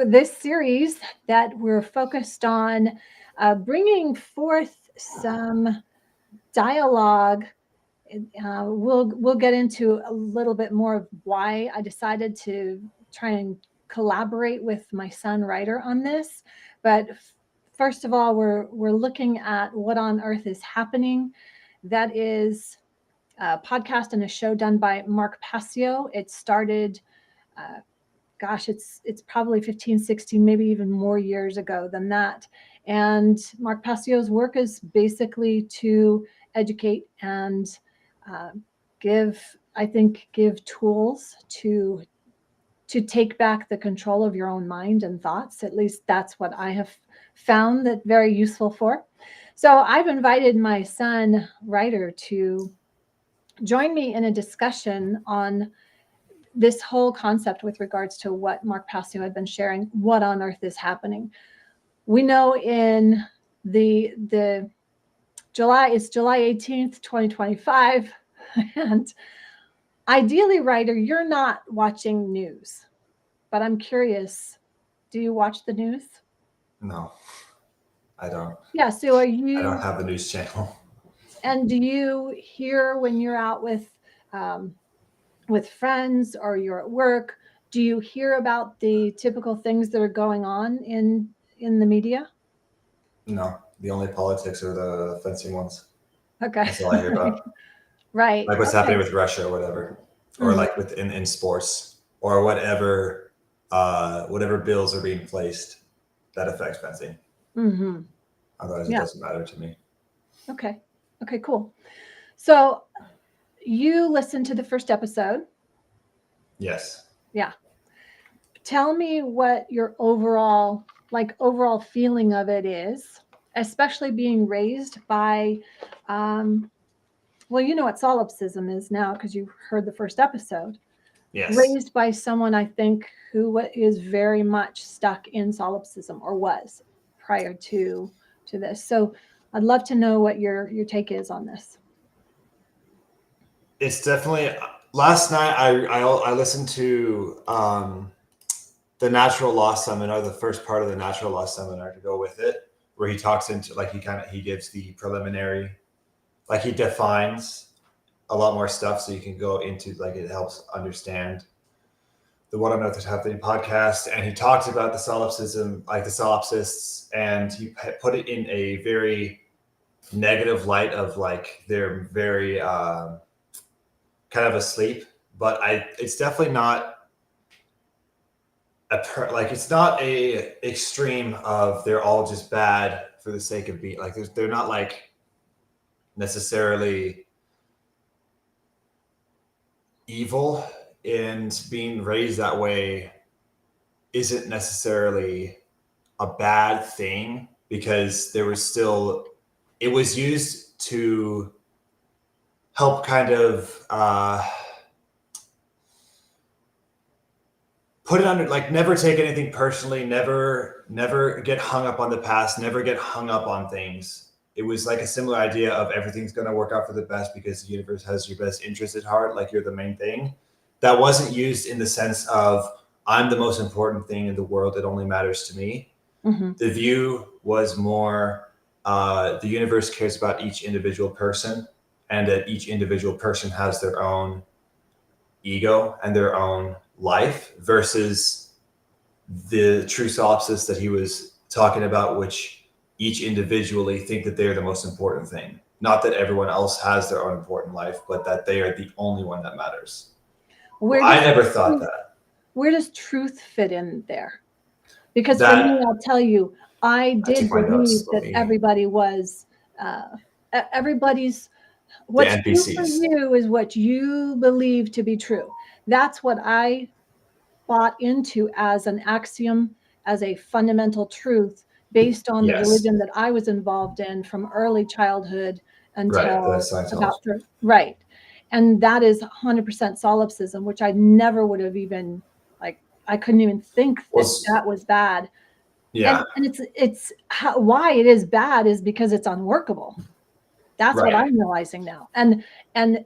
this series that we're focused on bringing forth some dialogue. We'll get into a little bit more of why I decided to try and collaborate with my son Ryder on this. But first of all, we're looking at what on earth is happening. That is a podcast and a show done by Mark Passio. It started, it's probably 15, 16, maybe even more years ago than that. And Mark Passio's work is basically to educate and give tools to take back the control of your own mind and thoughts. At least that's what I have found that very useful for. So I've invited my son Ryder to join me in a discussion on this whole concept with regards to what Mark Passio had been sharing. What on earth is happening? We know in the July 18th, 2025. And ideally, Ryder, you're not watching news, but I'm curious, do you watch the news? No, I don't. Yeah, so I don't have the news channel. And do you hear when you're out with friends or you're at work, do you hear about the typical things that are going on in the media? No, the only politics are the fencing ones. Okay. That's all I hear about. Right. Like what's happening with Russia or whatever, or like in sports or whatever bills are being placed that affects fencing. Mm-hmm. Otherwise, it doesn't matter to me. Okay, cool. So you listened to the first episode. Yes. Yeah. Tell me what your overall feeling of it is, especially being raised by, well, you know what solipsism is now because you heard the first episode. Yes. Raised by someone, I think, who is very much stuck in solipsism or was prior to this. So I'd love to know what your take is on this. It's definitely, last night I listened to the natural law seminar, the first part of the natural law seminar to go with it, where he talks into he gives the preliminary, he defines a lot more stuff so you can go into it helps understand the What on Earth is Happening podcast. And he talks about the solipsism, the solipsists, and he put it in a very negative light of they're very kind of asleep. But it's definitely not it's not a extreme of they're all just bad for the sake of being they're not necessarily evil, and being raised that way isn't necessarily a bad thing, because it was used to help kind of put it under, never take anything personally, never get hung up on the past, never get hung up on things. It was a similar idea of everything's going to work out for the best because the universe has your best interest at heart, you're the main thing. That wasn't used in the sense of I'm the most important thing in the world, it only matters to me. Mm-hmm. The view was more the universe cares about each individual person, and that each individual person has their own ego and their own life, versus the true solipsists that he was talking about, which each individually think that they're the most important thing. Not that everyone else has their own important life, but that they are the only one that matters. I never thought that. Where does truth fit in there? Because for me, I'll tell you, I did believe that everybody was, everybody's, what's true for you is what you believe to be true. That's what I bought into as an axiom, as a fundamental truth, based on the religion that I was involved in from early childhood until about right. And that is 100% solipsism, which I never would have even, I couldn't even think that was bad. Yeah. And it's why it is bad is because it's unworkable. That's what I'm realizing now. And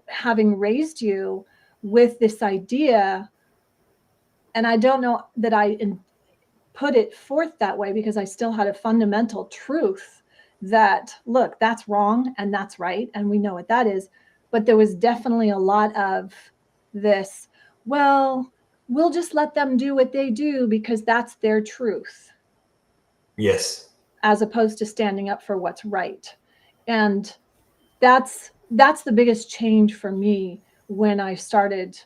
having raised you with this idea, and I don't know that put it forth that way because I still had a fundamental truth that, look, that's wrong and that's right. And we know what that is. But there was definitely a lot of this, well, we'll just let them do what they do because that's their truth. Yes. As opposed to standing up for what's right. And that's the biggest change for me when I started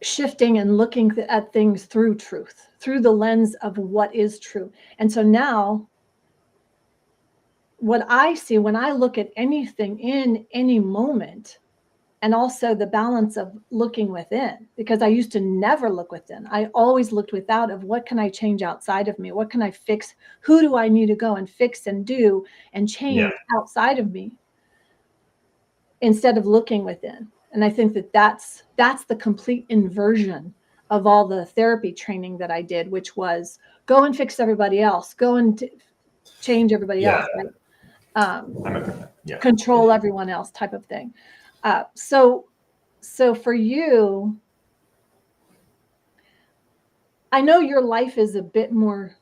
shifting and looking at things through truth, through the lens of what is true. And so now what I see when I look at anything in any moment, and also the balance of looking within, because I used to never look within. I always looked without of what can I change outside of me? What can I fix? Who do I need to go and fix and do and change outside of me instead of looking within? And I think that that's the complete inversion of all the therapy training that I did, which was go and fix everybody else, go and change everybody else, right? Control everyone else type of thing. So for you, I know your life is a bit more,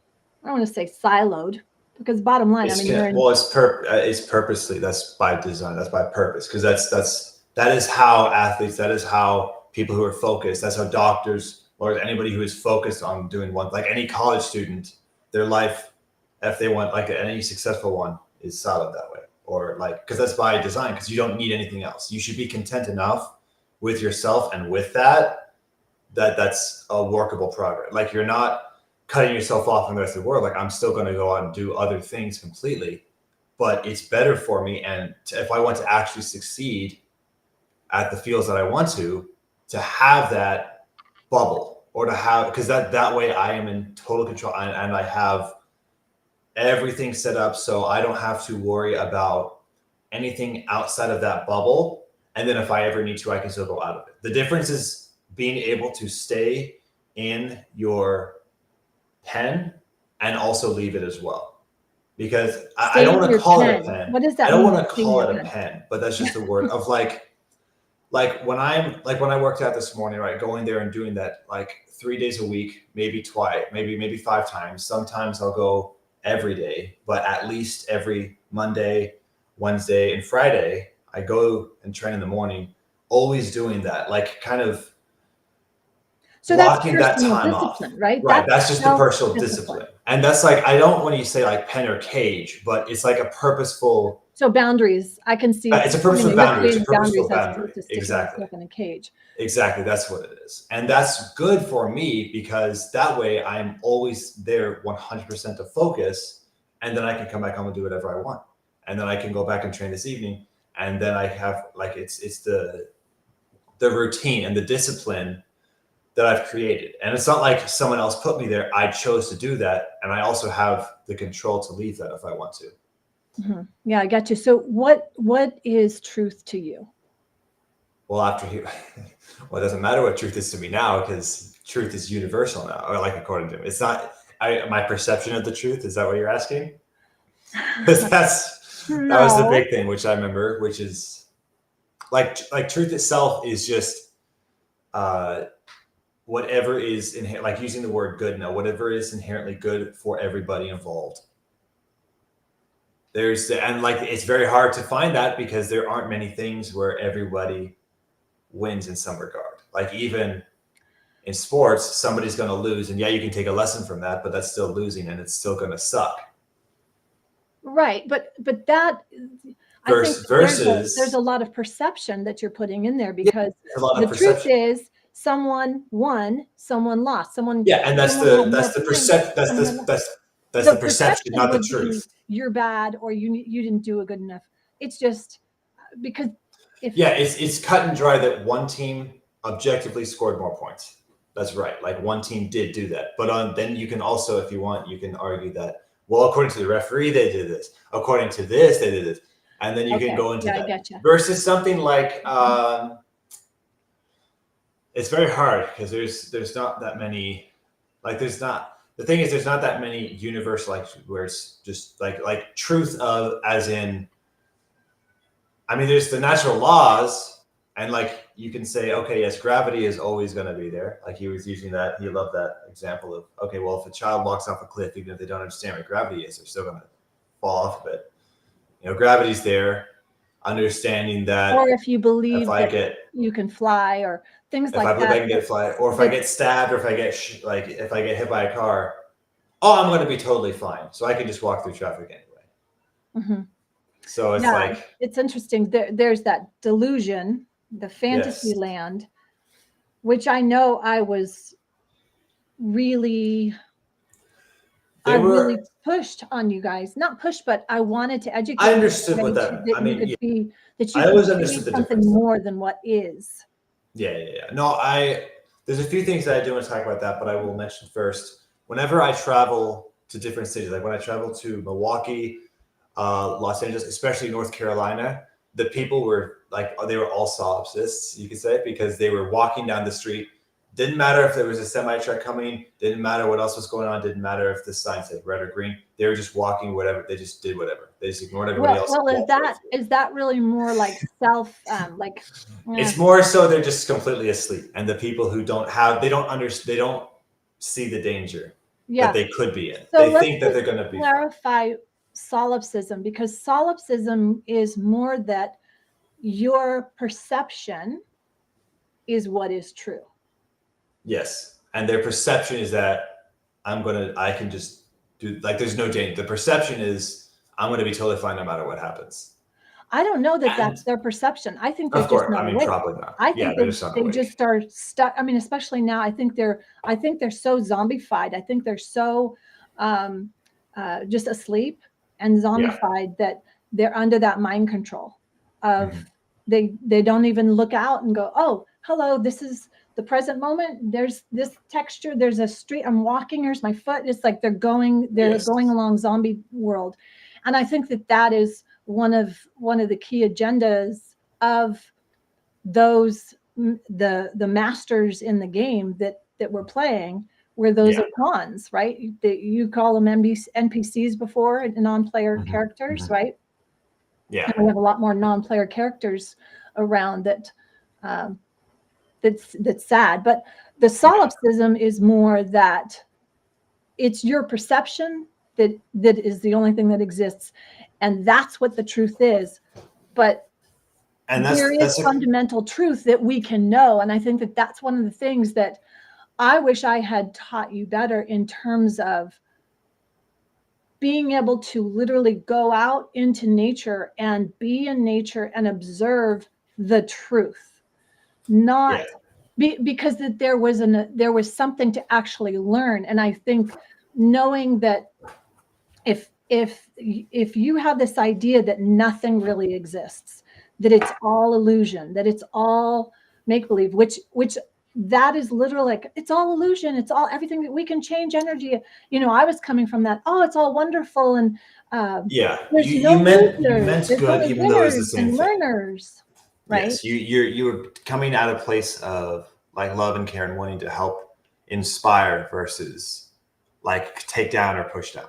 I don't want to say siloed, because bottom line, it's purposely, that's by design, that's by purpose, because that is how athletes, that is how people who are focused, that's how doctors, or anybody who is focused on doing one, like any college student, their life, if they want, like any successful one, is siloed that way. Or like, because that's by design, because you don't need anything else. You should be content enough with yourself, and with that's a workable progress. Like, you're not cutting yourself off from the rest of the world. Like, I'm still going to go out and do other things completely, but it's better for me. And if I want to actually succeed at the fields that I want to have that bubble, or to have, because that way I am in total control, and I have everything set up so I don't have to worry about anything outside of that bubble. And then if I ever need to, I can still go out of it. The difference is being able to stay in your pen and also leave it as well. Because I don't want to call it a pen. What does that mean? I don't want to call it a pen, but that's just the word of like when I worked out this morning, right, going there and doing that like 3 days a week, maybe twice, maybe 5 times. Sometimes I'll go every day, but at least every Monday, Wednesday, and Friday, I go and train in the morning, always doing that, like kind of blocking that time off. Right? That's just the personal discipline. And that's like, I don't want to say like pen or cage, but it's like a purposeful. So boundaries, I can see. It's a purposeful boundary. It's a purposeful boundary. Exactly. In a cage. Exactly. That's what it is. And that's good for me, because that way I'm always there 100% to focus. And then I can come back home and do whatever I want. And then I can go back and train this evening. And then I have like, it's the routine and the discipline that I've created. And it's not like someone else put me there. I chose to do that. And I also have the control to leave that if I want to. Mm-hmm. Yeah, I got you. So what is truth to you? Well, it doesn't matter what truth is to me now, because truth is universal now, or like according to me. It's not my perception of the truth. Is that what you're asking? Because that was the big thing, which I remember, which is like truth itself is just whatever is like using the word good now, whatever is inherently good for everybody involved. And like, it's very hard to find that, because there aren't many things where everybody wins in some regard. Like, even in sports, somebody's going to lose, and yeah, you can take a lesson from that, but that's still losing, and it's still going to suck. Right. But that versus there's a lot of perception that you're putting in there, because the truth is someone won, someone lost, someone. Yeah. And that's the perception. That's the perception, not the truth. You're bad, or you didn't do a good enough. It's just because it's cut and dry that one team objectively scored more points. That's right. Like, one team did do that. But then you can also, if you want, you can argue that, well, according to the referee, they did this. According to this, they did this. And then you can go into that. Gotcha. Versus something like, it's very hard, because there's not that many, like, the thing is, there's not that many universal, like, where it's just like truth of, as in, I mean, there's the natural laws, And like you can say, okay, yes, gravity is always going to be there. Like he was using that. He loved that example of, okay, well, if a child walks off a cliff, even if they don't understand what gravity is, they're still going to fall off of it. You know, gravity's there. Understanding that Or if you believe if I that get, you can fly or things if like I believe that. I can get fly, or if I that- get stabbed, or if I get like if I get hit by a car, oh, I'm going to be totally fine. So I can just walk through traffic anyway. Mhm. So it's Yeah, like, it's interesting. There's that delusion, the fantasy yes, land, which I know I was really, they I were. really pushed on you guys. Not pushed, but I wanted to I educate you in understood a way what that. that I you mean, could yeah, be, that you I could always understood create the something difference. more than what is. Yeah. No, there's a few things that I do want to talk about that, but I will mention first. Whenever I travel to different cities, like when I travel to Milwaukee, Los Angeles, especially North Carolina, the people were like, they were all solipsists, you could say, because they were walking down the street. Didn't matter if there was a semi truck coming. Didn't matter what else was going on. Didn't matter if the sign said red or green. They were just walking whatever. They just did whatever. They just ignored everybody else. Well, And walked right through. is that really more like self, like, It's more so they're just completely asleep, and the people who don't have, they don't understand, they don't see the danger that they could be in. So They let's think that they're going to be fine. clarify solipsism, because solipsism is more that your perception is what is true. Yes, and their perception is that I can just do, like, there's no danger. The perception is I'm going to be totally fine no matter what happens. I don't know that And that's their perception. I think they're of just course, not I mean, awake. probably not. I Yeah, think they're just not they awake. just are stuck. I mean, especially now, I think they're so zombified. I think they're so just asleep and zombified that they're under that mind control of they don't even look out and go, oh, hello, this is the present moment. There's this texture. There's a street. I'm walking. Here's my foot. It's like they're going along zombie world. And I think that is one of the key agendas of those the masters in the game that we're playing, where those are pawns, right? You call them NPCs before, non-player characters, right? Yeah. And we have a lot more non-player characters around that. That's sad. But the solipsism is more that it's your perception that is the only thing that exists, and that's what the truth is. But there is fundamental truth that we can know, and I think that that's one of the things that I wish I had taught you better, in terms of being able to literally go out into nature and be in nature and observe the truth, not because that there was something to actually learn. And I think knowing that if you have this idea that nothing really exists, that it's all illusion, that it's all make believe, which that is literally like, it's all illusion, it's all everything that we can change energy. I was coming from that, oh, it's all wonderful, and there's you meant there's good, only even though it's the winners same and thing. learners, right? Yes, you were coming at a place of like love and care and wanting to help inspire versus like take down or push down.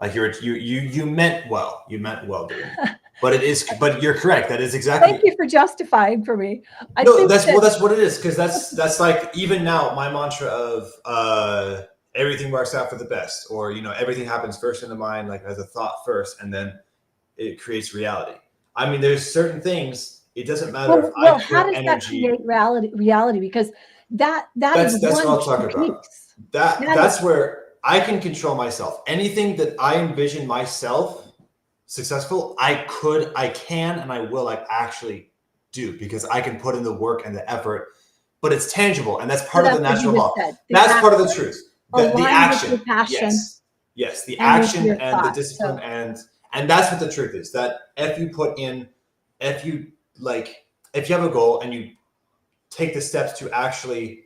Like you meant well. You meant well, dude. But you're correct. That is exactly. Thank you for justifying for me. That's what it is, because that's like, even now my mantra of everything works out for the best, or everything happens first in the mind, like as a thought first, and then it creates reality. I mean, there's certain things. It doesn't matter if I put how does energy. that create reality? Because that's what I'll talk about. That's where I can control myself. Anything that I envision myself successful, I can, and I will actually do, because I can put in the work and the effort, but it's tangible, and that's part of the natural law. That's part of the truth. The action, with your passion, yes, the and action and the thoughts, discipline, and that's what the truth is. That if you have a goal and you take the steps to actually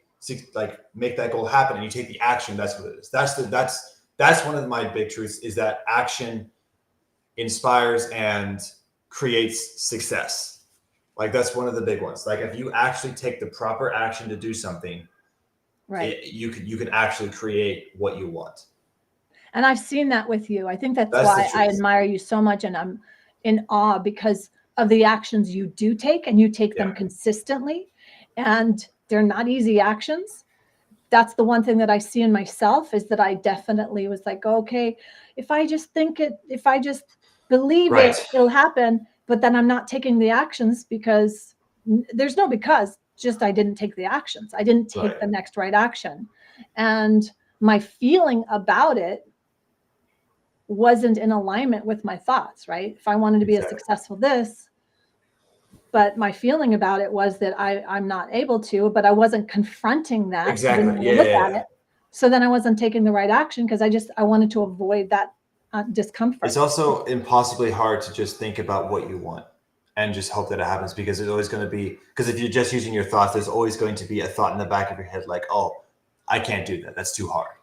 make that goal happen, and you take the action, that's what it is. That's one of my big truths, is that action inspires and creates success. Like, that's one of the big ones. Like, if you actually take the proper action to do something, right, you can actually create what you want. And I've seen that with you. I think that's why I admire you so much, and I'm in awe, because of the actions you do take, and you take them consistently, and they're not easy actions. That's the one thing that I see in myself, is that I definitely was like, okay, if I just think it, if I just believe it, it'll happen. But then I'm not taking the actions, because there's no because, just I didn't take the actions. I didn't take the next right action. And my feeling about it wasn't in alignment with my thoughts, right? If I wanted to be a successful this, but my feeling about it was that I'm not able to, but I wasn't confronting that. Exactly. Look at it. So then I wasn't taking the right action, because I wanted to avoid that discomfort. It's also impossibly hard to just think about what you want and just hope that it happens, because it's always going to be, because if you're just using your thoughts, there's always going to be a thought in the back of your head like, oh, I can't do that. That's too hard.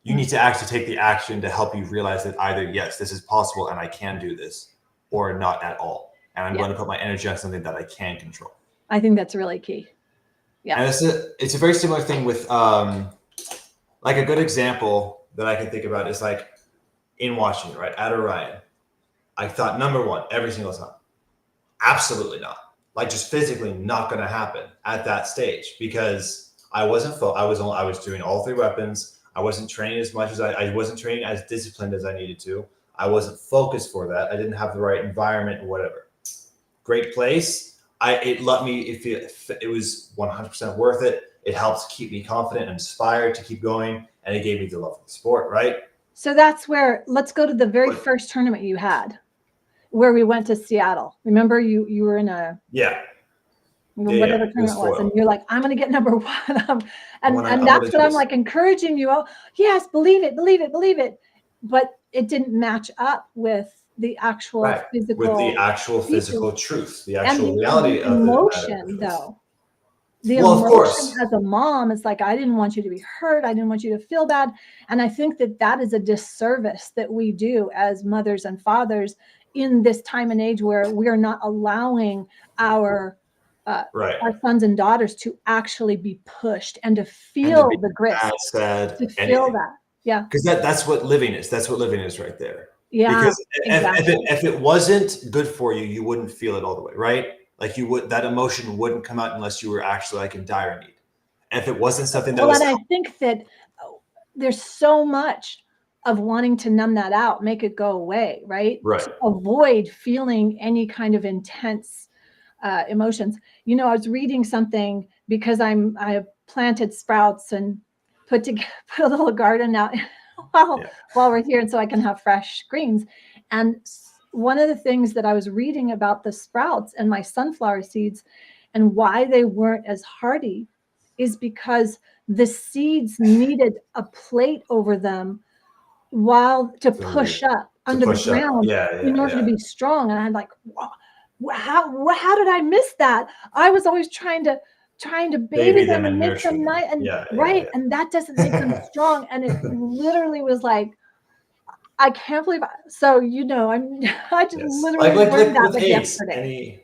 You need to actually take the action to help you realize that either, yes, this is possible and I can do this, or not at all. And I'm going to put my energy on something that I can control. I think that's really key. Yeah. And it's a very similar thing with, like, a good example that I can think about is like in Washington, right? At Orion. I thought, number one, every single time, absolutely not. Like, just physically not going to happen at that stage, because I wasn't, I was doing all 3 weapons. I wasn't training as much as I wasn't training as disciplined as I needed to. I wasn't focused for that. I didn't have the right environment or whatever. Great place. It let me, it was 100% worth it. It helps keep me confident and inspired to keep going. And it gave me the love of the sport, right? So that's where, let's go to the very first tournament you had, where we went to Seattle. Remember, you were in a whatever tournament it was, and you're like, I'm going to get number 1. And that's what I'm like encouraging you. Oh, yes, believe it, believe it, believe it. But it didn't match up with the actual physical, with the actual physical truth, the actual reality of emotion, though. The emotion as a mom, it's like, I didn't want you to be hurt. I didn't want you to feel bad. And I think that is a disservice that we do as mothers and fathers in this time and age, where we are not allowing our sons and daughters to actually be pushed and to feel the grit, sad, to feel that. Yeah. Because that's what living is. That's what living is right there. Yeah. Because if it wasn't good for you, you wouldn't feel it all the way, right? Like, that emotion wouldn't come out unless you were actually like in dire need. And if it wasn't something that was. And I think that there's so much of wanting to numb that out, make it go away, right? To avoid feeling any kind of intense emotions. You know, I was reading something, because I have planted sprouts and put a little garden out while we're here, and so I can have fresh greens. And one of the things that I was reading about the sprouts and my sunflower seeds and why they weren't as hardy is because the seeds needed a plate over them to push up under the ground in order to be strong. And I'm like, wow, how did I miss that? I was always trying to baby them and make them nice and and that doesn't make them strong. And it literally was like, I can't believe so, you know, I just literally learned that yesterday.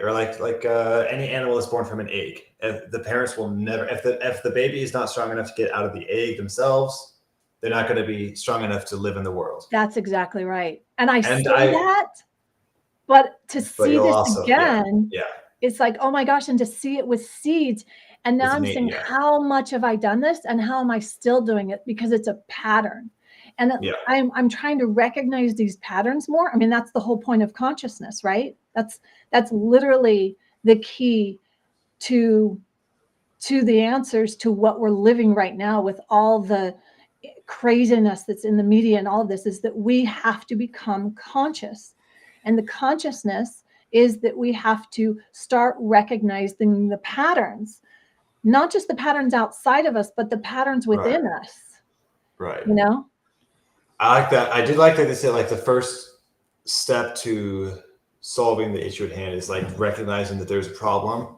Or like any animal is born from an egg. The parents will never, if the baby is not strong enough to get out of the egg themselves, they're not going to be strong enough to live in the world. That's exactly right. And I say that, but to see this also, again, it's like, oh my gosh, and to see it with seeds. And now I'm saying, how much have I done this, and how am I still doing it? Because it's a pattern. And I'm trying to recognize these patterns more. I mean, that's the whole point of consciousness, right? That's literally the key to the answers to what we're living right now with all the craziness that's in the media and all of this, is that we have to become conscious. And the consciousness is that we have to start recognizing the patterns, not just the patterns outside of us, but the patterns within us. Right. You know? I like that. I did like that they said, like, the first step to solving the issue at hand is like recognizing that there's a problem.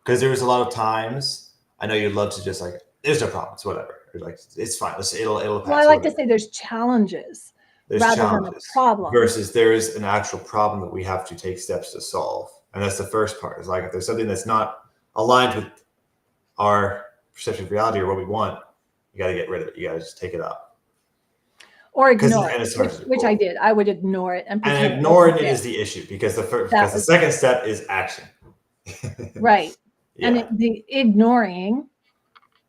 Because there's a lot of times, I know you'd love to just like, there's no problem, it's whatever. You're like, it's fine. It'll pass. Well, I like to say there's challenges. There's challenges than a problem. Versus there is an actual problem that we have to take steps to solve. And that's the first part. Is like, if there's something that's not aligned with our perception of reality or what we want, you got to get rid of it. You got to just take it up. or ignore and it, it's hard to do which I both. did. I would ignore it and pretend And it wasn't ignoring it there. is the issue because That the was second step is action. right. And Yeah. the ignoring,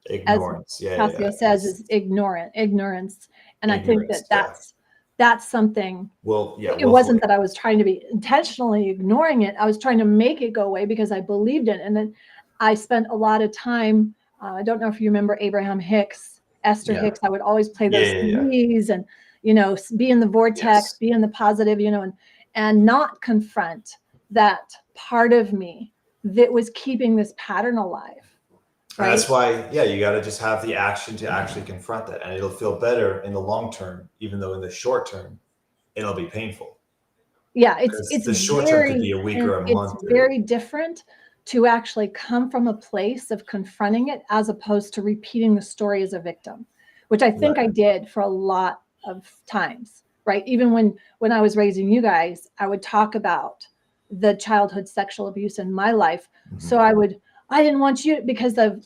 as Ignorance. Yeah. Passio says, is ignorance. And I think that Ignorance. Yeah. that's something. Well, yeah. It wasn't that I was trying to be intentionally ignoring it. I was trying to make it go away because I believed it. And then I spent a lot of time. I don't know if you remember Abraham Hicks, Esther Hicks. I would always play those CDs and, be in the vortex, be in the positive, and not confront that part of me that was keeping this pattern alive. Right? And that's why, you got to just have the action to actually confront that. And it'll feel better in the long term, even though in the short term, it'll be painful. Yeah, it's the short term could be a week or a month. It's very different to actually come from a place of confronting it as opposed to repeating the story as a victim, which I think I did for a lot of times, right? Even when I was raising you guys, I would talk about the childhood sexual abuse in my life. So I didn't want you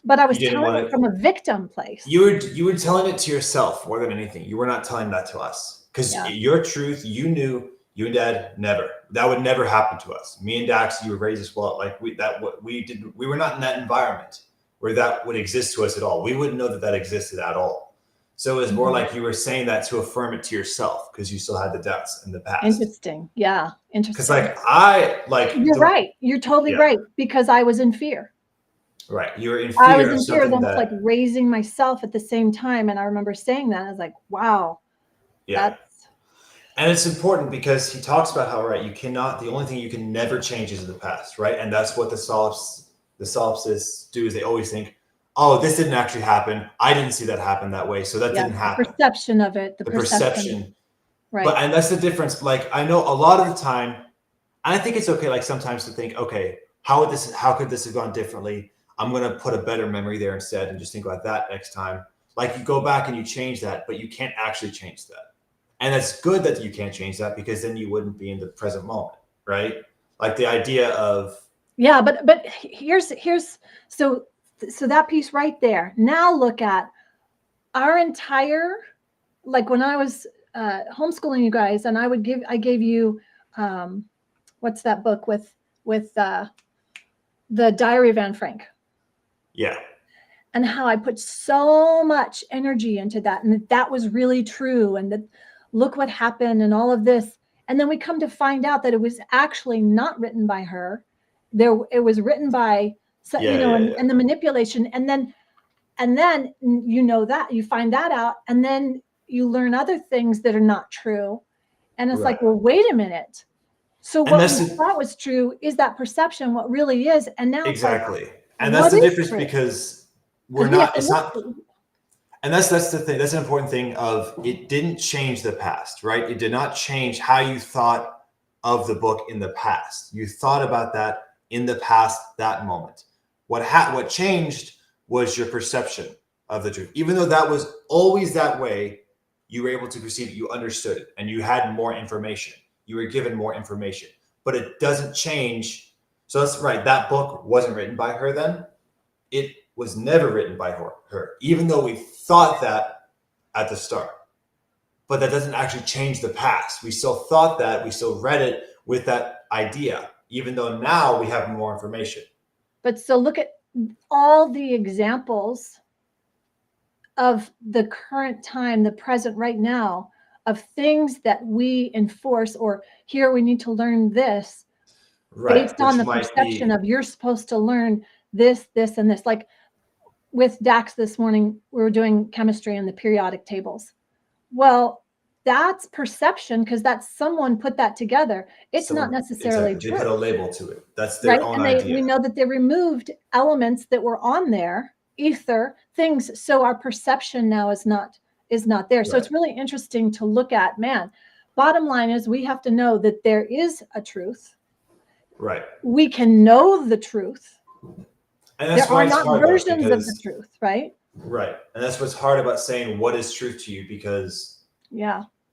but I was telling it from a victim place. You were telling it to yourself more than anything. You were not telling that to us because your truth, you knew. You and Dad never. That would never happen to us. Me and Dax, you were raised as well. Like we were not in that environment where that would exist to us at all. We wouldn't know that existed at all. So it was more like you were saying that to affirm it to yourself because you still had the doubts in the past. Interesting. Yeah. Interesting. Because you're right. You're totally right because I was in fear. Right. You were in fear. I was in fear of almost like raising myself at the same time. And I remember saying that. I was like, wow. Yeah. And it's important because he talks about how, the only thing you can never change is the past, right? And that's what the solipsists do is they always think, oh, this didn't actually happen. I didn't see that happen that way. So that didn't happen. The perception of it. The perception. Right. And that's the difference. Like I know a lot of the time, and I think it's okay, like sometimes to think, okay, how could this have gone differently? I'm going to put a better memory there instead and just think about that next time. Like you go back and you change that, but you can't actually change that. And it's good that you can't change that because then you wouldn't be in the present moment, right? Like the idea of but here's so that piece right there. Now look at our entire, like when I was homeschooling you guys, and I gave you what's that book with the Diary of Anne Frank? Yeah. And how I put so much energy into that, and that was really true, and that look what happened and all of this. And then we come to find out that it was actually not written by her. It was written by, and the manipulation. And then that you find that out, and then you learn other things that are not true. And it's like, well, wait a minute. So what we thought was true is that perception, what really is. And now exactly. And that's the difference because we're not, it's not. And that's the thing. That's an important thing of it didn't change the past, right? It did not change how you thought of the book in the past. You thought about that in the past, that moment. What changed was your perception of the truth. Even though that was always that way, you were able to perceive it, you understood it, and you had more information. You were given more information, but it doesn't change. So that's right. That book wasn't written by her then. It was never written by her, even though we thought that at the start. But that doesn't actually change the past. We still thought that, we still read it with that idea, even though now we have more information. But so look at all the examples of the current time, the present right now, of things that we enforce, or here we need to learn this based on the perception of you're supposed to learn this, and this. Like with Dax this morning, we were doing chemistry and the periodic tables. Well, that's perception because that's someone put that together. It's not necessarily true. They put a label to it. That's their own idea. We know that they removed elements that were on there, ether, things. So our perception now is not there. So it's really interesting to look at, bottom line is we have to know that there is a truth. Right. We can know the truth. And that's there are not versions of the truth, right? Right. And that's what's hard about saying what is truth to you, because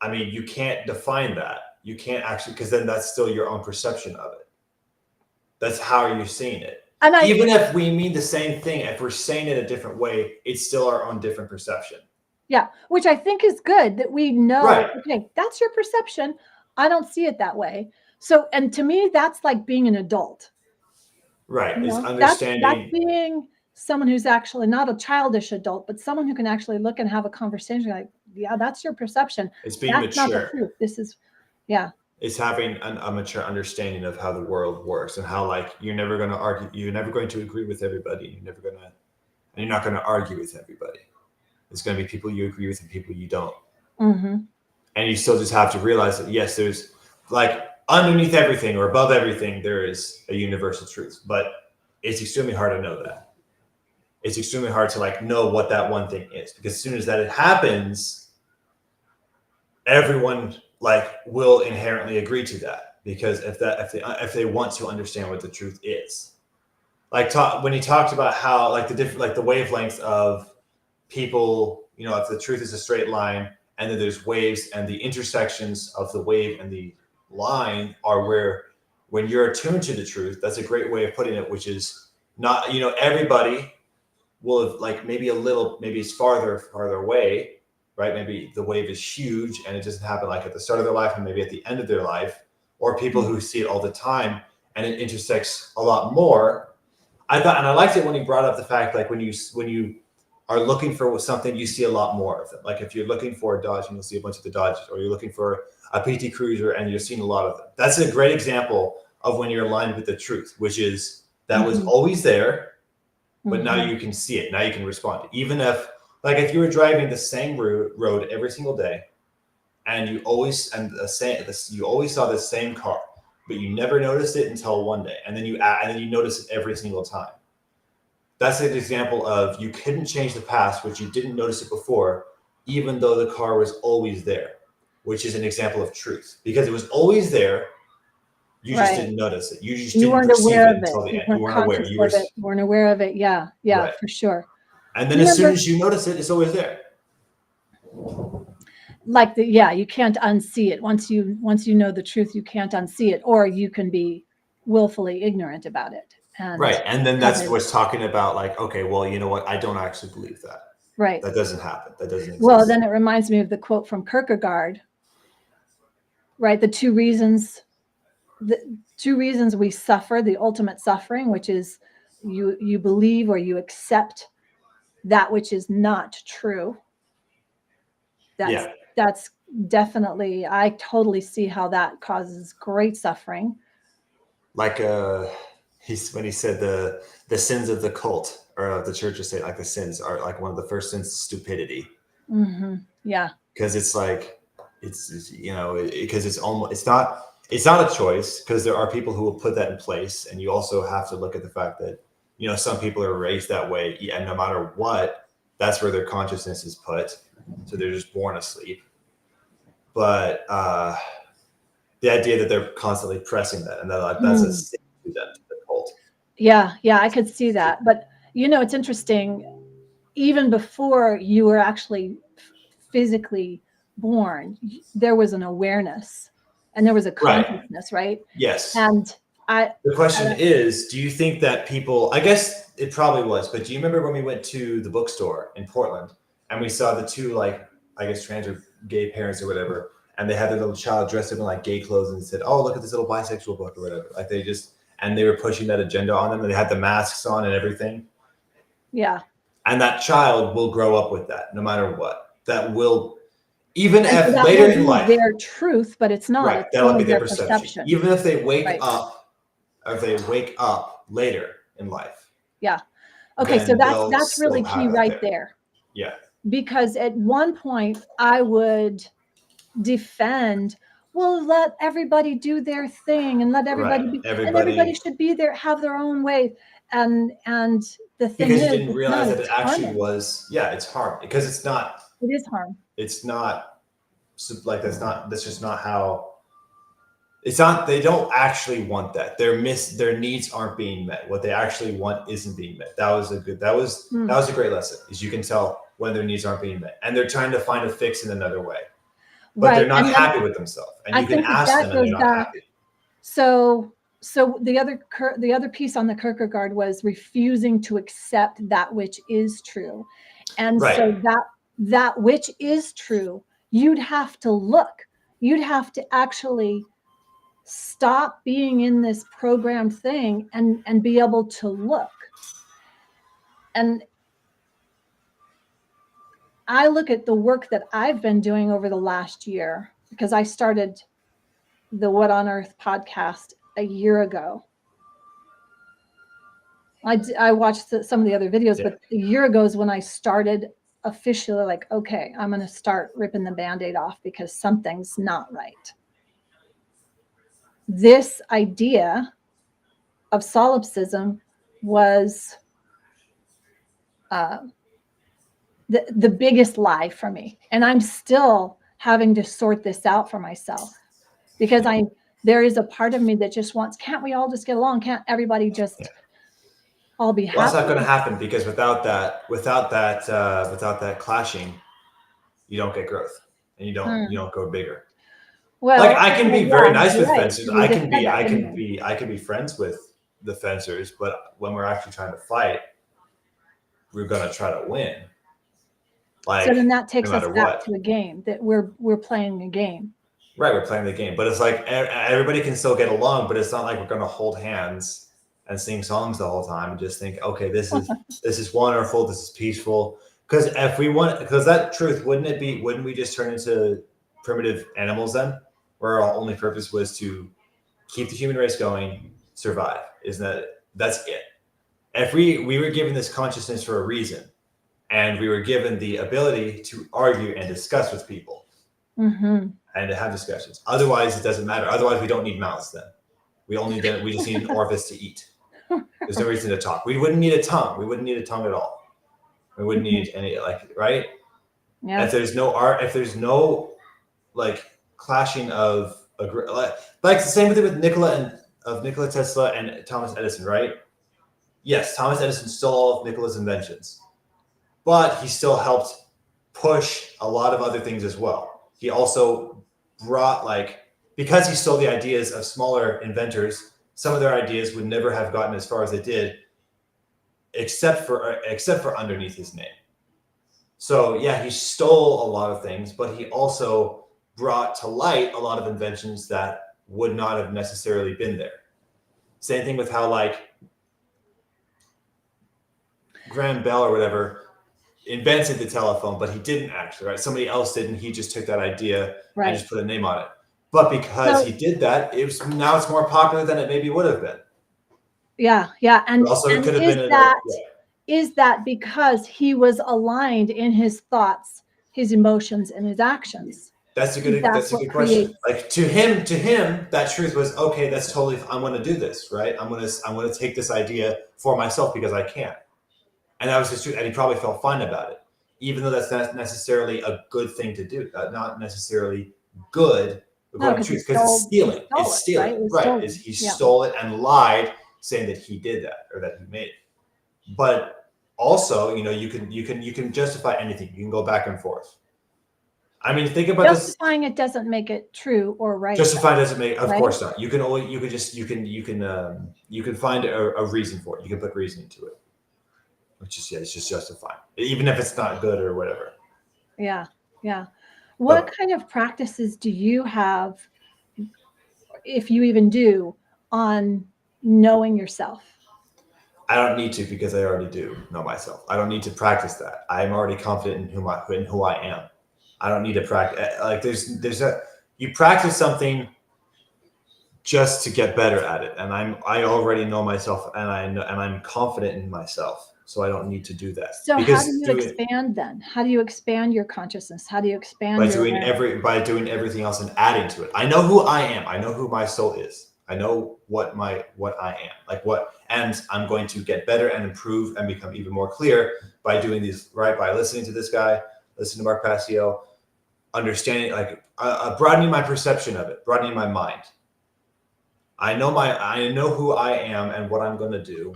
I mean, you can't define that. You can't actually, because then that's still your own perception of it. That's how you're seeing it. And even if we mean the same thing, if we're saying it a different way, it's still our own different perception. Yeah, which I think is good that we know, Right. okay, that's your perception. I don't see it that way. So, and to me, that's like being an adult. Right. You Is know, that's understanding. being someone who's actually not a childish adult, but someone who can actually look and have a conversation like, yeah, that's your perception. It's being That's not the mature. truth. This is, yeah. It's having a mature understanding of how the world works and how, like, you're never going to argue. You're never going to agree with everybody. And you're not going to argue with everybody. There's going to be people you agree with and people you don't. Mm-hmm. And you still just have to realize that, yes, there's, like, underneath everything or above everything, there is a universal truth. But it's extremely hard to know that. It's extremely hard to, like, know what that one thing is, because as soon as that happens, everyone, like, will inherently agree to that, because if they want to understand what the truth is, like, when he talked about how, like, the different, like, the wavelengths of people, if the truth is a straight line and then there's waves, and the intersections of the wave and the line are where, when you're attuned to the truth, that's a great way of putting it, which is not, everybody will have, like, maybe it's farther away, right? Maybe the wave is huge and it doesn't happen, like, at the start of their life and maybe at the end of their life, or people who see it all the time and it intersects a lot more. I liked it when he brought up the fact, like, when you are looking for something, you see a lot more of them. Like, if you're looking for a Dodge, and you'll see a bunch of the Dodges, or you're looking for a PT Cruiser and you're seeing a lot of them. That's a great example of when you're aligned with the truth, which is that was always there, but now you can see it. Now you can respond. Even if, like, if you were driving the same road every single day, and you always saw the same car, but you never noticed it until one day, and then you notice it every single time. That's an example of, you couldn't change the past, which you didn't notice it before, even though the car was always there, which is an example of truth, because it was always there. You just didn't notice it. You just didn't weren't perceive aware it of it. until the You end. You weren't weren't aware. conscious of it. You weren't aware of it. Yeah, Right. for sure. And then as soon as you notice it, it's always there. Like you can't unsee it. Once you know the truth, you can't unsee it, or you can be willfully ignorant about it. Right. And then that's what's talking about, like, okay, well, you know what? I don't actually believe that. Right. That doesn't happen. That doesn't exist. Well, then it reminds me of the quote from Kierkegaard, right? The two reasons we suffer, the ultimate suffering, which is you believe or you accept that which is not true. That's definitely, I totally see how that causes great suffering. Like, when he said the sins of the cult, or the church is saying, like, the sins are, like, one of the first sins, stupidity. Yeah. Because it's like, because it's not a choice, because there are people who will put that in place. And you also have to look at the fact that, some people are raised that way, and no matter what, that's where their consciousness is put. So they're just born asleep. But the idea that they're constantly pressing that, and that's a sin to them, to the cult. Yeah, I could see that. But it's interesting. Even before you were actually physically born, there was an awareness and there was a consciousness, right? Yes. And the question is, do you think that people, I guess it probably was, but do you remember when we went to the bookstore in Portland and we saw the two, like, I guess, trans or gay parents or whatever, and they had their little child dressed up in, like, gay clothes and said, oh, look at this little bisexual book or whatever. Like, they were pushing that agenda on them, and they had the masks on and everything. Yeah. And that child will grow up with that no matter what. That will, even if later in life, their truth, but it's not. Right, that'll be their perception. Even if they wake up, or if they wake up later in life. Yeah. Okay, so that's really key right there. Yeah. Because at one point I would defend, well, let everybody do their thing and let everybody be, and everybody should be there, have their own way. And the thing is, because you didn't realize that it actually was, it's harm, because it's not. It is harm. It's not, like, that's just not how. It's not. They don't actually want that. Their needs aren't being met. What they actually want isn't being met. That was a great lesson. Is you can tell when their needs aren't being met, and they're trying to find a fix in another way. But they're not happy with themselves, and you can ask them, and they're not happy. So the other piece on the Kierkegaard was refusing to accept that which is true, and so that which is true, you'd have to look. You'd have to actually stop being in this programmed thing and be able to look. And I look at the work that I've been doing over the last year, because I started the What on Earth podcast a year ago. I watched some of the other videos, but a year ago is when I started officially, like, okay, I'm going to start ripping the Band-Aid off because something's not right. This idea of solipsism was the biggest lie for me. And I'm still having to sort this out for myself, because there is a part of me that just wants, can't we all just get along? Can't everybody just all be happy? Well, that's not going to happen, because without that clashing, you don't get growth, and you don't go bigger. Well, like, I can be very nice with fencers. I can be friends with the fencers, but when we're actually trying to fight, we're going to try to win. Like, so then that takes us back to a game, that we're playing a game. Right, we're playing the game, but it's like everybody can still get along, but it's not like we're going to hold hands and sing songs the whole time and just think, okay, this is wonderful, this is peaceful. Because if we want, because that truth, wouldn't we just turn into primitive animals then, where our only purpose was to keep the human race going, survive? That's it? If we were given this consciousness for a reason, and we were given the ability to argue and discuss with people, and to have discussions. Otherwise, it doesn't matter. Otherwise, we don't need mouths then. We just need an orifice to eat. There's no reason to talk. We wouldn't need a tongue. We wouldn't need a tongue at all. We wouldn't need any, like, right? Yeah. If there's no art, if there's no like clashing of like the same thing with Nikola Tesla and Thomas Edison, right? Yes, Thomas Edison stole all of Nikola's inventions, but he still helped push a lot of other things as well. He also brought, like, because he stole the ideas of smaller inventors, some of their ideas would never have gotten as far as they did, except for underneath his name. So yeah, he stole a lot of things, but he also brought to light a lot of inventions that would not have necessarily been there. Same thing with how, like, Graham Bell or whatever invented the telephone, but he didn't actually, right? Somebody else did, and he just took that idea and just put a name on it. But because he did that, now it's more popular than it maybe would have been. Yeah. And also, it could have been is that because he was aligned in his thoughts, his emotions, and his actions? That's a good question. Like, to him, that truth was, okay, that's totally, I'm going to do this, right? I'm going to take this idea for myself because I can. And that was his truth. And he probably felt fine about it, even though that's not necessarily a good thing to do. Not necessarily good, according to truth, because it's stealing. It's stealing, right? He stole it and lied, saying that he did that or that he made it. But also, you can justify anything. You can go back and forth. I mean, think about justifying it doesn't make it true or right. Justifying doesn't make, of course not. You can find a reason for it. You can put reasoning to it, which is, it's just justifying, even if it's not good or whatever. Yeah. What kind of practices do you have, if you even do, on knowing yourself? I don't need to, because I already do know myself. I don't need to practice that. I'm already confident in who I am. I don't need to practice. Like, you practice something just to get better at it, and I already know myself, and I'm confident in myself, so I don't need to do that. So how do you expand then? How do you expand your consciousness? How do you expand by doing everything else and adding to it? I know who I am. I know who my soul is. I know what I am, and I'm going to get better and improve and become even more clear by doing these, right? By listening to this guy, listening to Mark Passio, understanding, like, broadening my perception of it, broadening my mind. I know who I am and what I'm going to do,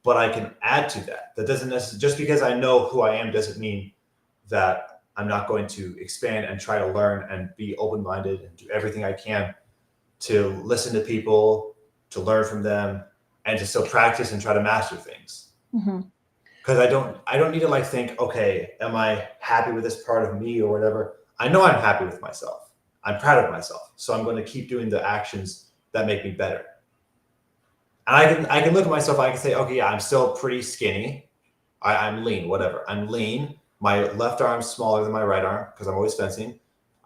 but I can add to that. That doesn't necessarily, just because I know who I am doesn't mean that I'm not going to expand and try to learn and be open-minded and do everything I can to listen to people, to learn from them, and to still practice and try to master things. because I don't need to like think, okay, am I happy with this part of me or whatever? I know I'm happy with myself. I'm proud of myself. So I'm going to keep doing the actions that make me better. And I can look at myself, I can say, okay, yeah, I'm still pretty skinny. I'm lean, whatever. I'm lean. My left arm's smaller than my right arm because I'm always fencing.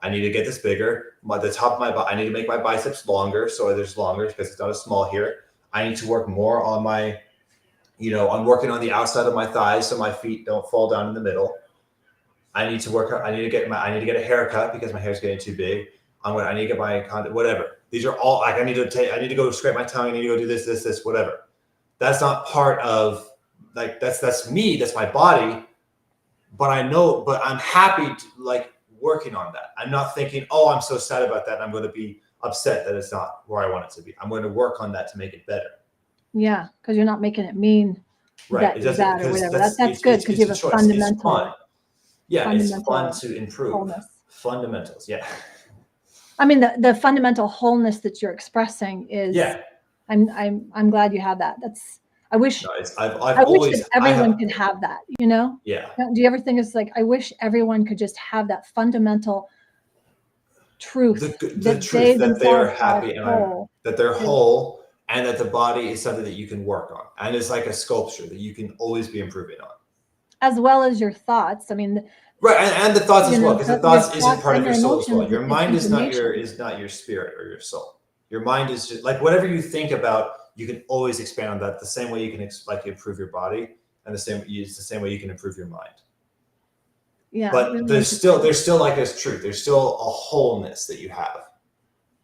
I need to get this bigger. The top of my I need to make my biceps longer so there's longer because it's not as small here. I need to work more on my, I'm working on the outside of my thighs so my feet don't fall down in the middle. I need to get a haircut because my hair's getting too big. I need to get my whatever. These are all like I need to go scrape my tongue. I need to go do this, whatever. That's not part of like that's me. That's my body. But I'm happy to like working on that. I'm not thinking, oh, I'm so sad about that. And I'm going to be upset that it's not where I want it to be. I'm going to work on that to make it better. Yeah, because you're not making it mean right. that or whatever. That's good because you have a fundamental. It's fun. Yeah, it's fun to improve. Wholeness. Fundamentals, yeah. I mean, the fundamental wholeness that you're expressing is. Yeah. I'm glad you have that. That's. I wish. No, I wish that everyone could have that. Yeah. Do you ever think it's like I wish everyone could just have that fundamental truth the truth that they're happy and that they're whole and that the body is something that you can work on and it's like a sculpture that you can always be improving on, as well as your thoughts. I mean, right, and the thoughts as well, because the thoughts isn't part of your soul as well. Your mind is not your spirit or your soul. Your mind is just like whatever you think about. You can always expand on that the same way you can improve your body, and it's the same way you can improve your mind. Yeah, but really there's still like this truth. There's still a wholeness that you have,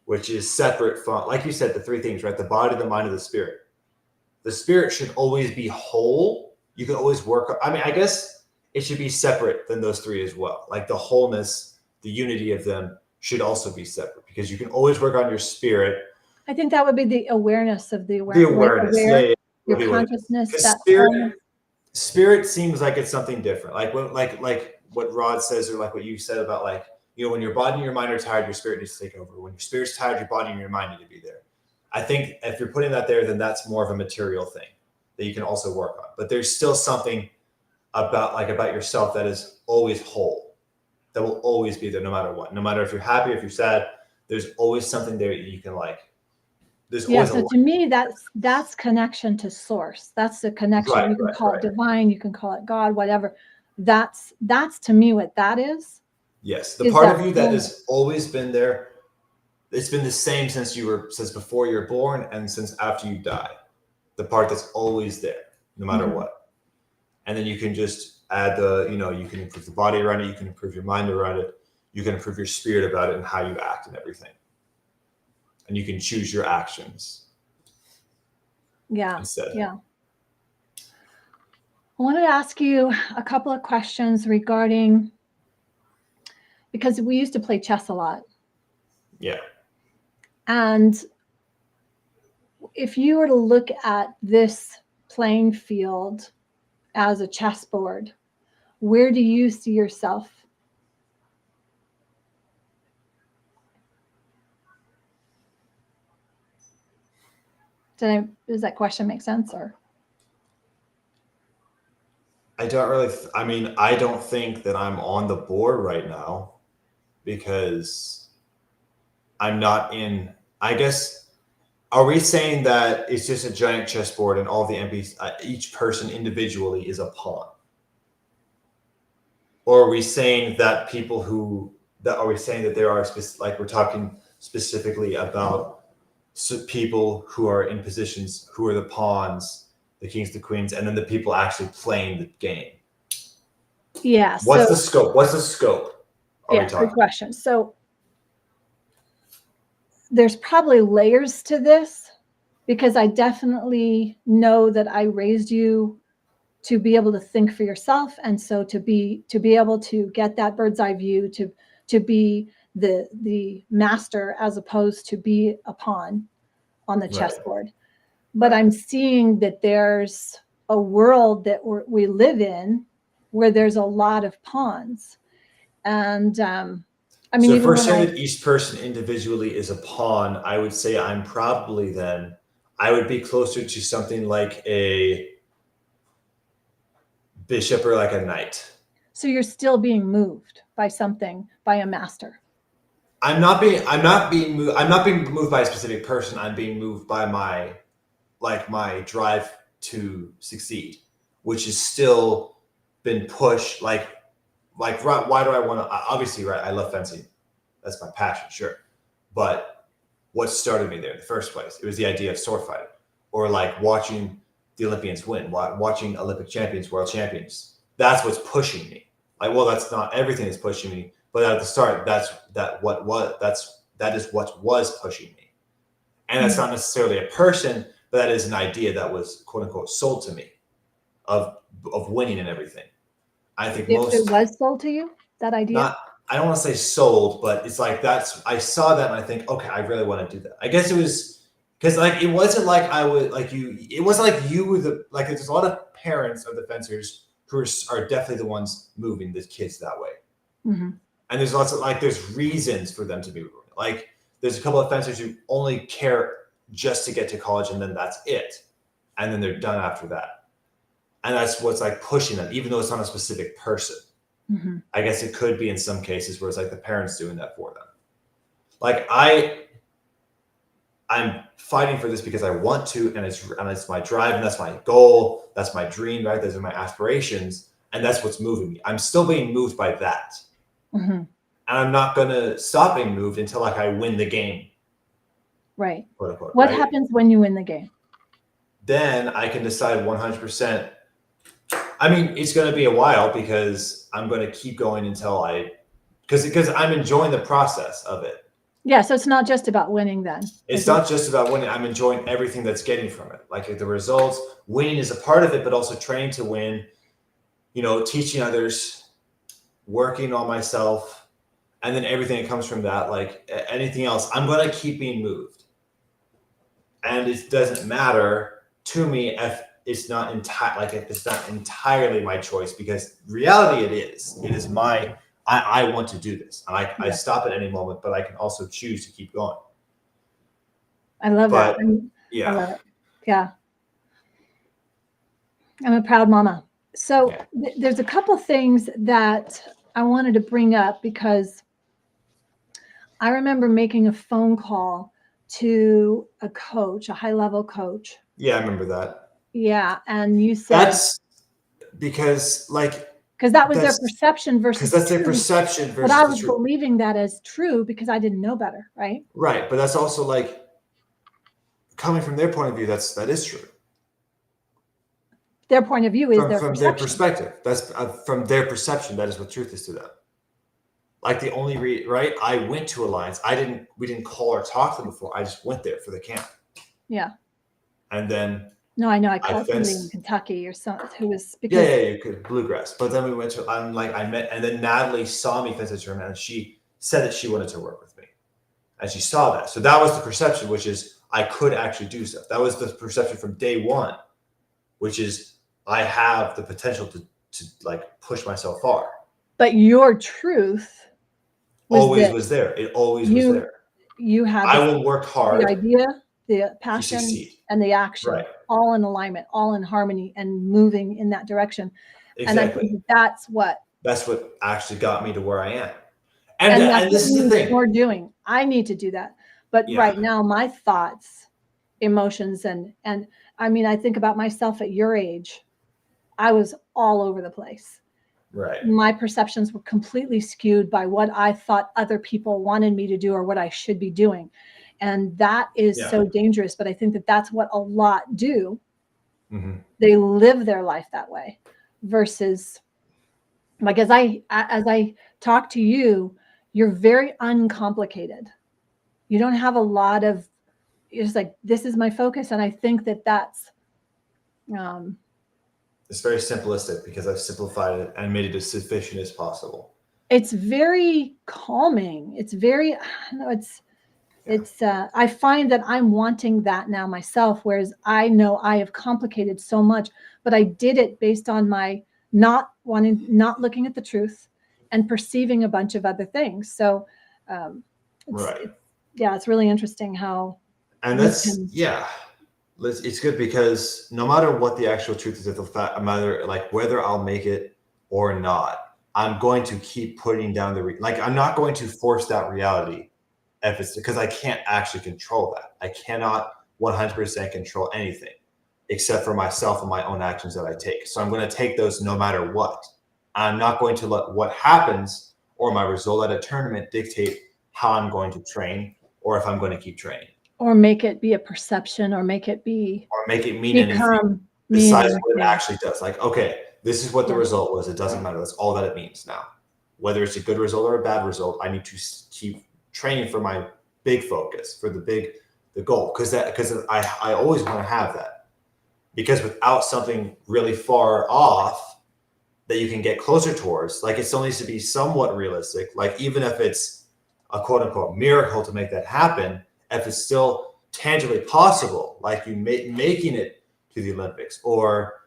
which is separate from, like you said, the three things, right? The body, the mind, and the spirit. The spirit should always be whole. You can always work. I mean, I guess it should be separate than those three as well. Like the wholeness, the unity of them should also be separate because you can always work on your spirit. I think that would be the awareness of the awareness. Your consciousness. That spirit seems like it's something different. Like when, like what Rod says, or like what you said about like, when your body and your mind are tired, your spirit needs to take over. When your spirit's tired, your body and your mind need to be there. I think if you're putting that there, then that's more of a material thing that you can also work on. But there's still something about yourself that is always whole, that will always be there no matter what. No matter if you're happy, if you're sad, there's always something there that you can like. So to me, that's connection to source. That's the connection. Right, you can call it divine, you can call it God, whatever. That's to me what that is. Yes, the part of you that has always been there. It's been the same since before you're born and since after you die. The part that's always there, no matter what. And then you can just add you can improve the body around it, you can improve your mind around it, you can improve your spirit about it and how you act and everything. And you can choose your actions. Yeah. Yeah. I wanted to ask you a couple of questions regarding, because we used to play chess a lot. Yeah. And if you were to look at this playing field as a chessboard, where do you see yourself? Does that question make sense? Or I don't really. I don't think that I'm on the board right now because I'm not in. I guess. Are we saying that it's just a giant chessboard and all the MPs, each person individually is a pawn? Or are we saying that are we saying that there are like we're talking specifically about people who are in positions who are the pawns, the kings, the queens, and then the people actually playing the game? Yeah. What's the scope? Yeah, good question. So there's probably layers to this because I definitely know that I raised you to be able to think for yourself, and so to be able to get that bird's eye view, to be the master as opposed to be a pawn on the chessboard. But I'm seeing that there's a world that we live in where there's a lot of pawns, and so if we're saying that each person individually is a pawn, I would say I would be closer to something like bishop or like a knight. So you're still being moved by something, by a master. I'm not being moved by a specific person. I'm being moved by my drive to succeed, which is still been pushed. Like why do I want to? Obviously, right? I love fencing. That's my passion, sure. But what started me there in the first place? It was the idea of sword fighting, or like watching the Olympians win, watching Olympic champions, world champions. That's what's pushing me. Like, well, that's not everything that's pushing me, but at the start, that is what was pushing me. And that's not necessarily a person, but that is an idea that was quote unquote sold to me of winning and everything. I think It was sold to you, that idea? I don't want to say sold, but it's like I saw that and I think, okay, I really want to do that. I guess it was because like it wasn't like I would like you. It wasn't like you were there's a lot of parents of the fencers who are definitely the ones moving the kids that way. Mm-hmm. And there's lots of there's reasons for them to be moving. Like there's a couple of fencers who only care just to get to college and then that's it. And then they're done after that. And that's what's like pushing them, even though it's not a specific person. Mm-hmm. I guess it could be in some cases where it's like the parents doing that for them. Like I'm fighting for this because I want to, and it's my drive, and that's my goal, that's my dream, right? Those are my aspirations, and that's what's moving me. I'm still being moved by that. Mm-hmm. And I'm not gonna stop being moved until like I win the game. Right. Quote unquote, what right? happens when you win the game? Then I can decide 100%. I mean, it's going to be a while because I'm going to keep going until because I'm enjoying the process of it. Yeah, so it's not just about winning then. It's not just about winning. I'm enjoying everything that's getting from it. Like the results, winning is a part of it, but also training to win, teaching others, working on myself, and then everything that comes from that, like anything else, I'm going to keep being moved. And it doesn't matter to me if it's not entirely my choice, because reality it is my, I want to do this. And I stop at any moment, but I can also choose to keep going. I love that. Yeah. I love it. Yeah. I'm a proud mama. So there's a couple things that I wanted to bring up, because I remember making a phone call to a coach, a high-level coach. Yeah, I remember that. Yeah, and you said that's because that was their perception versus that's their perception versus but I was believing that as true because I didn't know better, right? Right, but that's also like coming from their point of view. That is true. Their point of view is from their perspective. That's from their perception. That is what truth is to them. Like the only right, I went to Alliance. We didn't call or talk to them before. I just went there for the camp. Yeah. And then no, I know I called somebody in Kentucky or something who was because you could bluegrass. But then we went to I met, and then Natalie saw me fence at tournament, and she said that she wanted to work with me, and she saw that. So that was the perception, which is I could actually do stuff. That was the perception from day one, which is I have the potential to like push myself far. But your truth was there. It always was there. You had I will work hard. The idea, the passion, and the action, all in alignment, all in harmony, and moving in that direction. Exactly. And I think that's what actually got me to where I am. And this is the thing we're doing. I need to do that. But right now, my thoughts, emotions, and I mean, I think about myself at your age. I was all over the place. Right. My perceptions were completely skewed by what I thought other people wanted me to do or what I should be doing. And that is so dangerous. But I think that that's what a lot do. Mm-hmm. They live their life that way versus like, as I talk to you, you're very uncomplicated. You don't have a lot of, you're just like, this is my focus. And I think that that's, it's very simplistic because I've simplified it and made it as sufficient as possible. It's very calming. It's very, I find that I'm wanting that now myself, whereas I know I have complicated so much, but I did it based on my not looking at the truth and perceiving a bunch of other things. So, it's really interesting how. And that's, It's good because no matter what the actual truth is of the fact, matter like whether I'll make it or not, I'm going to keep putting down like I'm not going to force that reality if it's because I can't actually control that. I cannot 100% control anything except for myself and my own actions that I take. So I'm going to take those no matter what. I'm not going to let what happens or my result at a tournament dictate how I'm going to train or if I'm going to keep training. Or make it be a perception, or make it mean anything besides what it actually does. Like, okay, this is what the result was. It doesn't matter. That's all that it means now. Whether it's a good result or a bad result, I need to keep training for my big focus, for the goal, because I always want to have that. Because without something really far off that you can get closer towards, like it still needs to be somewhat realistic. Like even if it's a quote unquote miracle to make that happen, if it's still tangibly possible, like you making it to the Olympics or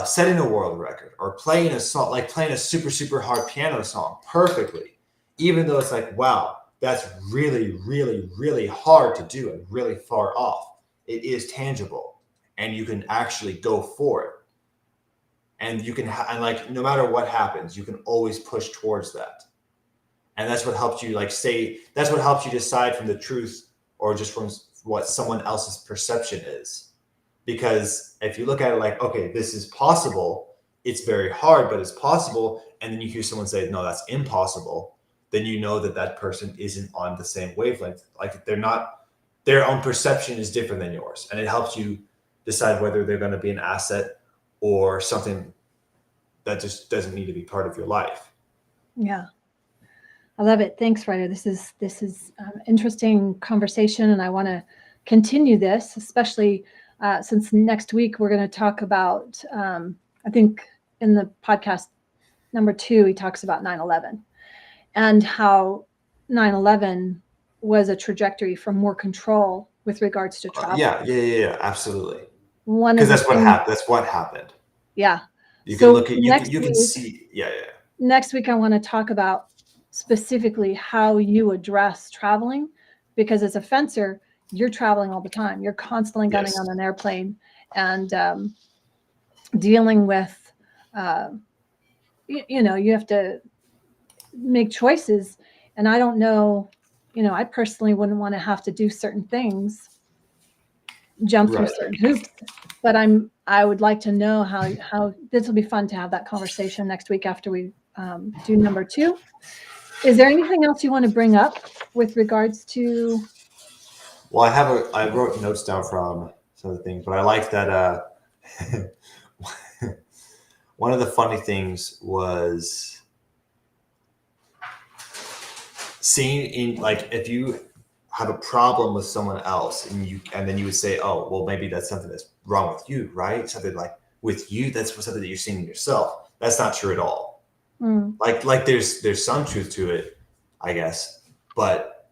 setting a world record or playing a song, like playing a super, super hard piano song perfectly, even though it's like, wow, that's really, really, really hard to do and really far off. It is tangible and you can actually go for it. And you can, and like, no matter what happens, you can always push towards that. And that's what helps you that's what helps you decide from the truth or just from what someone else's perception is. Because if you look at it like, okay, this is possible, it's very hard, but it's possible. And then you hear someone say, no, that's impossible. Then you know that that person isn't on the same wavelength. Like their own perception is different than yours. And it helps you decide whether they're going to be an asset or something that just doesn't need to be part of your life. Yeah. I love it. Thanks, Ryder. This is an interesting conversation, and I want to continue this, especially since next week we're going to talk about, I think in the podcast number 2, he talks about 9/11 and how 9/11 was a trajectory for more control with regards to travel. Yeah, absolutely. Because that's what happened. Yeah. You can look at you can see. Yeah. Next week I want to talk about specifically how you address traveling, because as a fencer, you're traveling all the time. You're constantly gunning on an airplane and dealing with, you have to make choices. And I don't know, I personally wouldn't want to have to do certain things, jump through certain hoops, but I would like to know how this will be fun to have that conversation next week after we do number 2. Is there anything else you want to bring up with regards to? Well, I wrote notes down from some of the things, but I like that one of the funny things was seeing in, like, if you have a problem with someone else and then you would say, oh, well, maybe that's something that's wrong with you, right? Something like with you, that's something that you're seeing in yourself. That's not true at all. Like there's some truth to it, I guess, but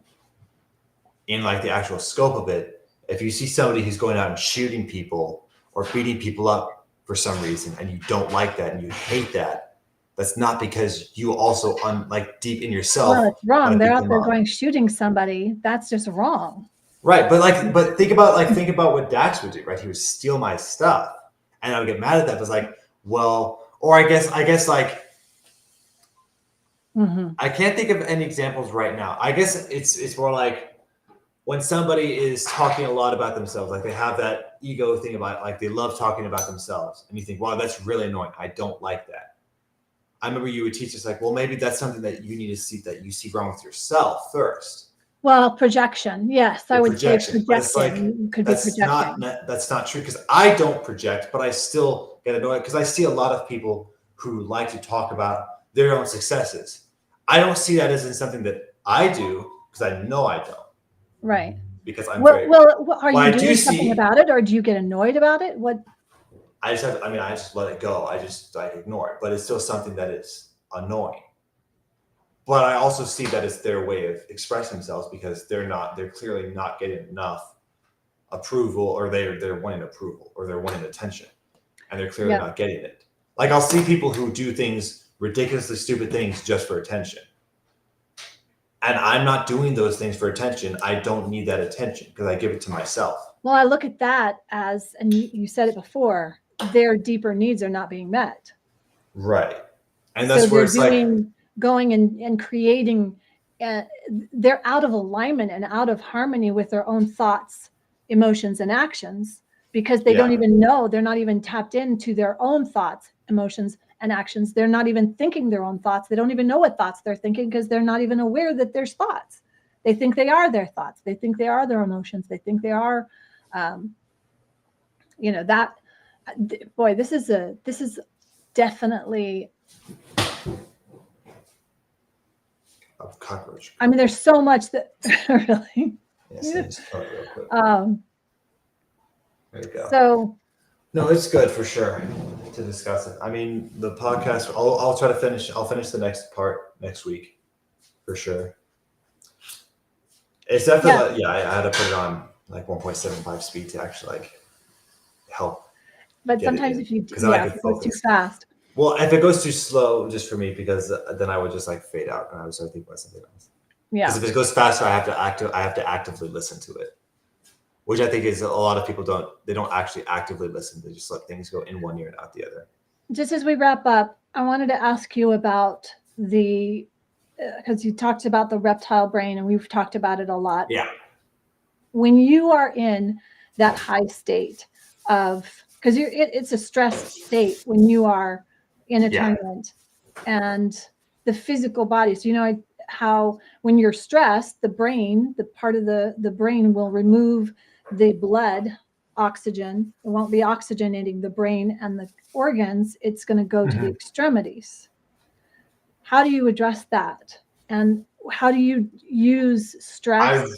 in like the actual scope of it, if you see somebody who's going out and shooting people or beating people up for some reason and you don't like that and you hate that, that's not because you also like deep in yourself. Well, it's wrong. They're out there going shooting somebody. That's just wrong. Right, but think about what Dax would do, right? He would steal my stuff, and I would get mad at that. But it's like, well, or I guess like. I can't think of any examples right now. I guess it's more like when somebody is talking a lot about themselves, like they have that ego thing about, like they love talking about themselves, and you think, wow, that's really annoying. I don't like that. I remember you would teach us like, well, maybe that's something that you need to see, that you see wrong with yourself first. Well, projection. Yes, I would say projecting. Could be projecting. That's not true, because I don't project, but I still get annoyed because I see a lot of people who like to talk about their own successes. I don't see that as in something that I do, because I know I don't. Right. Because I'm are you doing something about it, or do you get annoyed about it? What? I just let it go. I just ignore it, but it's still something that is annoying. But I also see that it's their way of expressing themselves, because they're clearly not getting enough approval, or they're wanting approval, or they're wanting attention, and they're clearly not getting it. Like I'll see people who do things, ridiculously stupid things, just for attention. And I'm not doing those things for attention. I don't need that attention because I give it to myself. Well, I look at that as, and you said it before, their deeper needs are not being met. Right. And that's So where they're it's like, going and creating, they're out of alignment and out of harmony with their own thoughts, emotions, and actions, because they don't even know, they're not even tapped into their own thoughts, emotions, and actions. They're not even thinking their own thoughts. They don't even know what thoughts they're thinking because they're not even aware that there's thoughts. They think they are their thoughts. They think they are their emotions. They think they are, that, boy, this is definitely, a cockroach. I mean, there's so much that really. Yes, I just caught it real quick. There you go. So no, it's good for sure to discuss it. I mean, the podcast, I'll try to finish. I'll finish the next part next week for sure. It's definitely, I had to put it on like 1.75 speed to actually like help. But sometimes if you, it goes too fast. Well, if it goes too slow, just for me, because then I would just like fade out and I would start thinking about something else. Yeah. Because if it goes faster, I have to actively listen to it, which I think is a lot of people don't actually actively listen. They just let things go in one ear and out the other. Just as we wrap up, I wanted to ask you about because you talked about the reptile brain, and we've talked about it a lot. Yeah. When you are in that high state of, because it's a stressed state when you are in a tournament, and the physical body. So how when you're stressed, the brain, the part of the brain will remove the blood oxygen. It won't be oxygenating the brain and the organs. It's going to go to the extremities. How do you address that? And how do you use stress?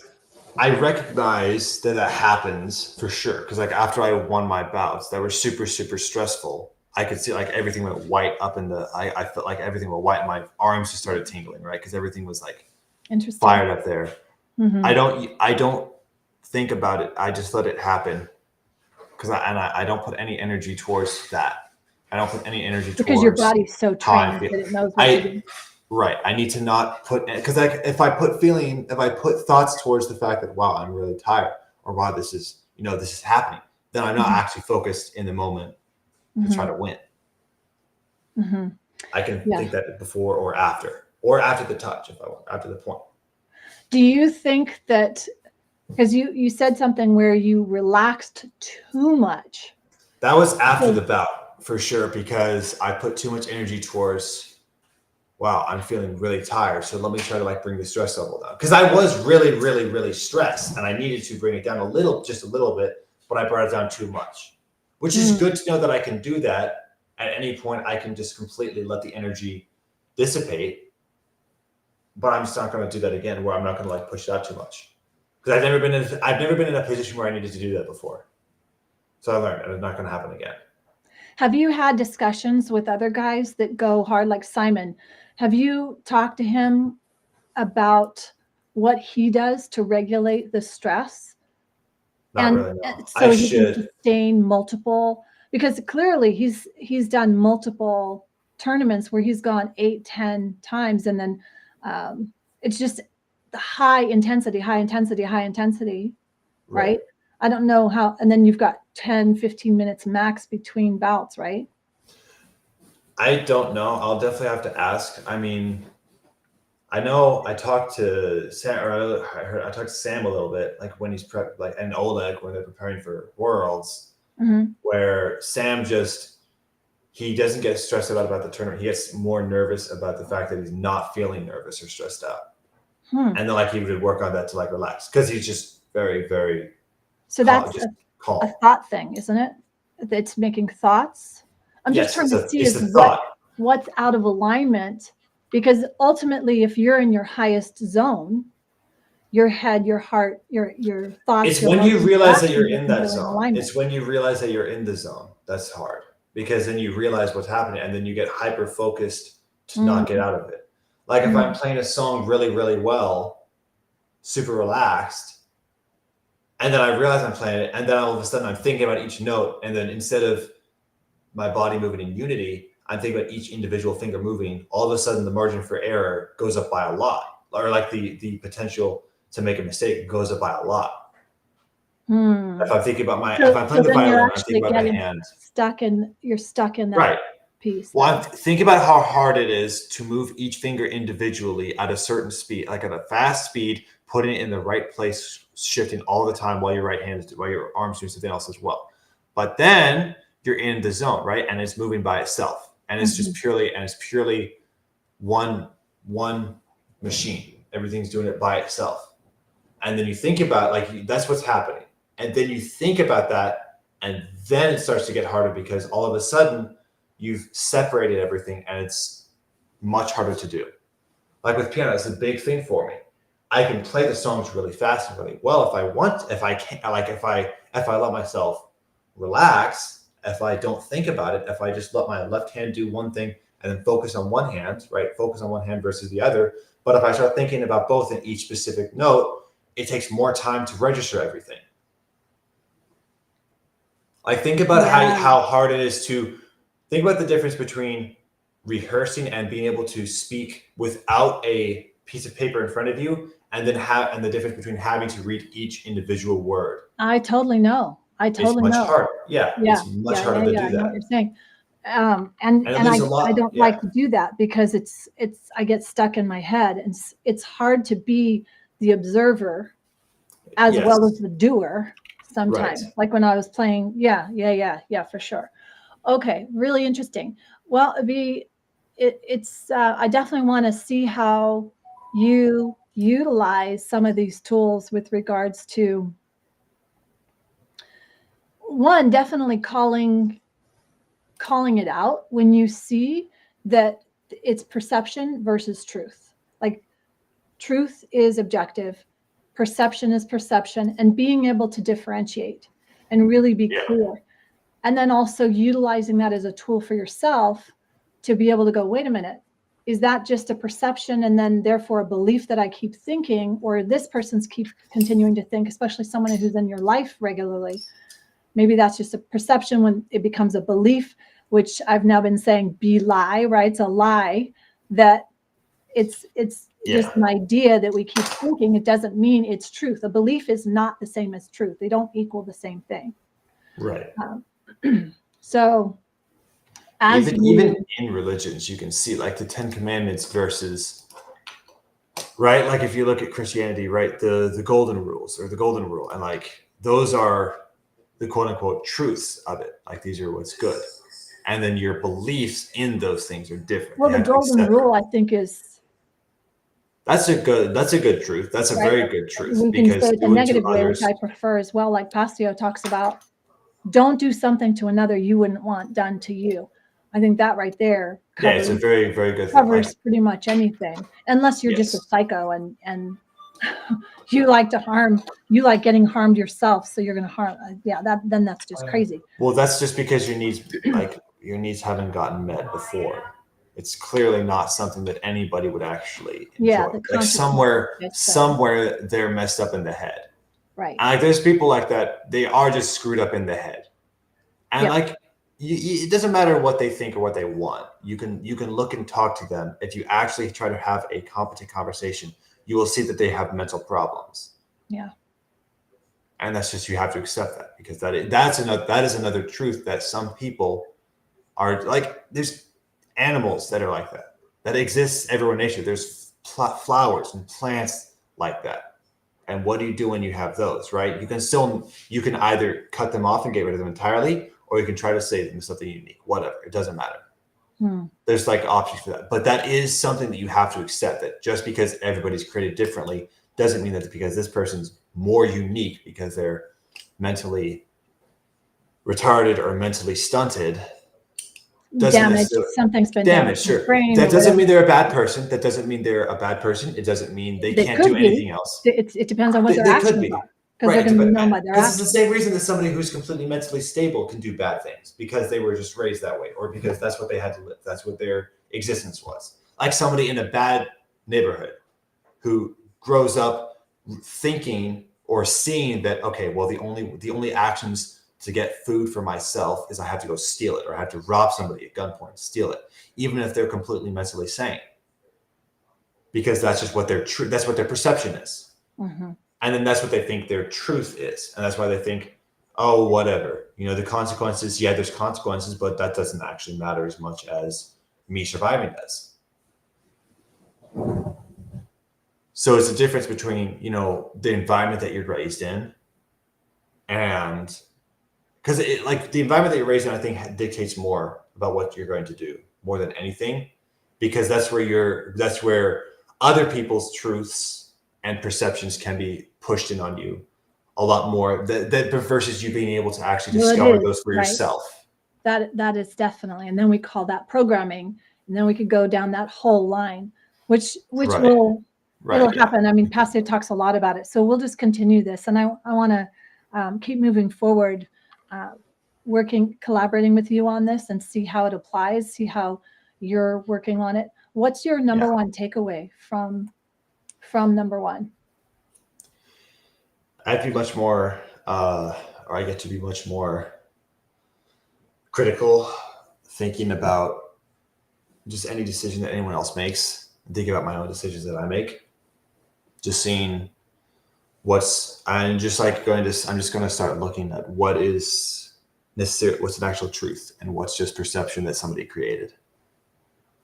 I recognize that happens for sure. Because like after I won my bouts that were super, super stressful, I could see like everything went white up in I felt like everything went white. My arms just started tingling, right? Because everything was like fired up there. Mm-hmm. I don't think about it. I just let it happen. Because I don't put any energy towards that. I don't put any energy because your body's so trained that it knows what to do. Right. I need to not put, because if I put thoughts towards the fact that, wow, I'm really tired, or wow, this is happening, then I'm not actually focused in the moment to try to win. Mm-hmm. I can think that before or after the touch, if I want, after the point. Do you think that, because you said something where you relaxed too much? That was after the bout, for sure, because I put too much energy towards, wow, I'm feeling really tired. So let me try to like bring the stress level down. Because I was really, really, really stressed, and I needed to bring it down just a little bit, but I brought it down too much, which is good to know that I can do that at any point. I can just completely let the energy dissipate, but I'm just not going to do that again, where I'm not going to like push it out too much. Because I've never been in a position where I needed to do that before. So I learned, and it's not going to happen again. Have you had discussions with other guys that go hard, like Simon? Have you talked to him about what he does to regulate the stress? Not really, no. So he can sustain multiple, because clearly he's done multiple tournaments where he's gone 8-10 times, and then it's just the high intensity, right? I don't know how, and then you've got 10-15 minutes max between bouts, right? I don't know. I'll definitely have to ask. I mean, I know I talked to Sam, or I talked to Sam a little bit, like when he's and Oleg when they're preparing for Worlds, where Sam he doesn't get stressed out about the tournament. He gets more nervous about the fact that he's not feeling nervous or stressed out. And then like he would work on that to like relax, because he's just very, very that's a thought thing, isn't it? It's making thoughts. I'm just trying to see what's out of alignment, because ultimately, if you're in your highest zone, your head, your heart, your thoughts. It's when you realize that you're in that zone. It's when you realize that you're in the zone. That's hard, because then you realize what's happening, and then you get hyper focused to not get out of it. Like if I'm playing a song really, really well, super relaxed, and then I realize I'm playing it, and then all of a sudden I'm thinking about each note, and then instead of my body moving in unity, I'm thinking about each individual finger moving. All of a sudden, the margin for error goes up by a lot, or like the potential to make a mistake goes up by a lot. If I'm thinking about So, if I'm playing the then you're violin, I'm actually thinking about the getting hand. you're stuck in that Right. piece. Well, think about how hard it is to move each finger individually at a certain speed, like at a fast speed, putting it in the right place, shifting all the time while your right hand is, while your arms do something else as well. But then you're in the zone, right? And it's moving by itself. And it's just purely one machine. Everything's doing it by itself. And then you think about that's what's happening. And then you think about that, and then it starts to get harder because all of a sudden you've separated everything and it's much harder to do. Like with piano, it's a big thing for me. I can play the songs really fast and really well if I want, if I can, if I let myself relax, if I don't think about it, if I just let my left hand do one thing and then focus on one hand, right? Focus on one hand versus the other. But if I start thinking about both in each specific note, it takes more time to register everything. Like think about how hard it is to think about the difference between rehearsing and being able to speak without a piece of paper in front of you, and the difference between having to read each individual word. I totally know. It's much harder. Yeah, it's much harder to do I know that. what you're saying. And I don't like to do that because I get stuck in my head, and it's hard to be the observer as well as the doer sometimes. Right. Like when I was playing, for sure. Okay, really interesting. Well, I definitely want to see how you utilize some of these tools with regards to one, definitely calling it out when you see that it's perception versus truth. Like truth is objective, perception is perception, and being able to differentiate and really be clear. And then also utilizing that as a tool for yourself to be able to go, wait a minute, is that just a perception and then therefore a belief that I keep thinking, or this person's keep continuing to think, especially someone who's in your life regularly? Maybe that's just a perception when it becomes a belief, which I've now been saying lie, right? It's a lie that it's just an idea that we keep thinking. It doesn't mean it's truth. A belief is not the same as truth. They don't equal the same thing. Right. So even in religions, you can see like the 10 Commandments versus, right? Like if you look at Christianity, right, the golden rules or the golden rule, and like those are the quote unquote truths of it. Like these are what's good. And then your beliefs in those things are different. Well, the golden rule, I think, is that's a good truth. That's a very good truth. We can say it the negative way, which I prefer as well. Like Pastio talks about, don't do something to another you wouldn't want done to you. I think that right there covers, it's a very, very good covers thing. Pretty much anything, unless you're just a psycho and you like getting harmed yourself, so you're going to harm. Then that's just crazy. Well, that's just because your needs haven't gotten met before. It's clearly not something that anybody would actually enjoy. Like somewhere they're messed up in the head. Right. And like there's people like that, they are just screwed up in the head. And like it doesn't matter what they think or what they want. You can look and talk to them. If you actually try to have a competent conversation, you will see that they have mental problems. Yeah. And that's just, you have to accept that, because that is another truth, that some people are like, there's animals that are like that exists everywhere in nature. There's flowers and plants like that. And what do you do when you have those, right? You can either cut them off and get rid of them entirely, or you can try to save them as something unique, whatever, it doesn't matter. There's like options for that. But that is something that you have to accept, that just because everybody's created differently doesn't mean that because this person's more unique because they're mentally retarded or mentally stunted. Damaged. Something's been damaged. Sure. That doesn't mean they're a bad person. That doesn't mean they're a bad person. It doesn't mean they can't do anything else. It depends on what their actions are. Right. It's the same reason that somebody who's completely mentally stable can do bad things, because they were just raised that way, or because that's what they had to live. That's what their existence was. Like somebody in a bad neighborhood who grows up thinking or seeing that, okay, well, the only actions to get food for myself is I have to go steal it, or I have to rob somebody at gunpoint, steal it, even if they're completely mentally sane, because that's just what that's what their perception is. Mm-hmm. And then that's what they think their truth is. And that's why they think, oh, whatever, the consequences, yeah, there's consequences, but that doesn't actually matter as much as me surviving does. So it's the difference between, the environment that you're raised in, and because the environment that you're raised in, I think dictates more about what you're going to do more than anything, because that's where other people's truths and perceptions can be pushed in on you a lot more that versus you being able to actually discover those for yourself. That is definitely, and then we call that programming, and then we could go down that whole line, which it'll happen. I mean, Pastor talks a lot about it, so we'll just continue this, and I want to keep moving forward, collaborating with you on this, and see how it applies, see how you're working on it. What's your number one takeaway from number one? I get to be much more critical, thinking about just any decision that anyone else makes, and thinking about my own decisions that I make. Just seeing I'm just going to start looking at what is necessary, what's an actual truth, and what's just perception that somebody created.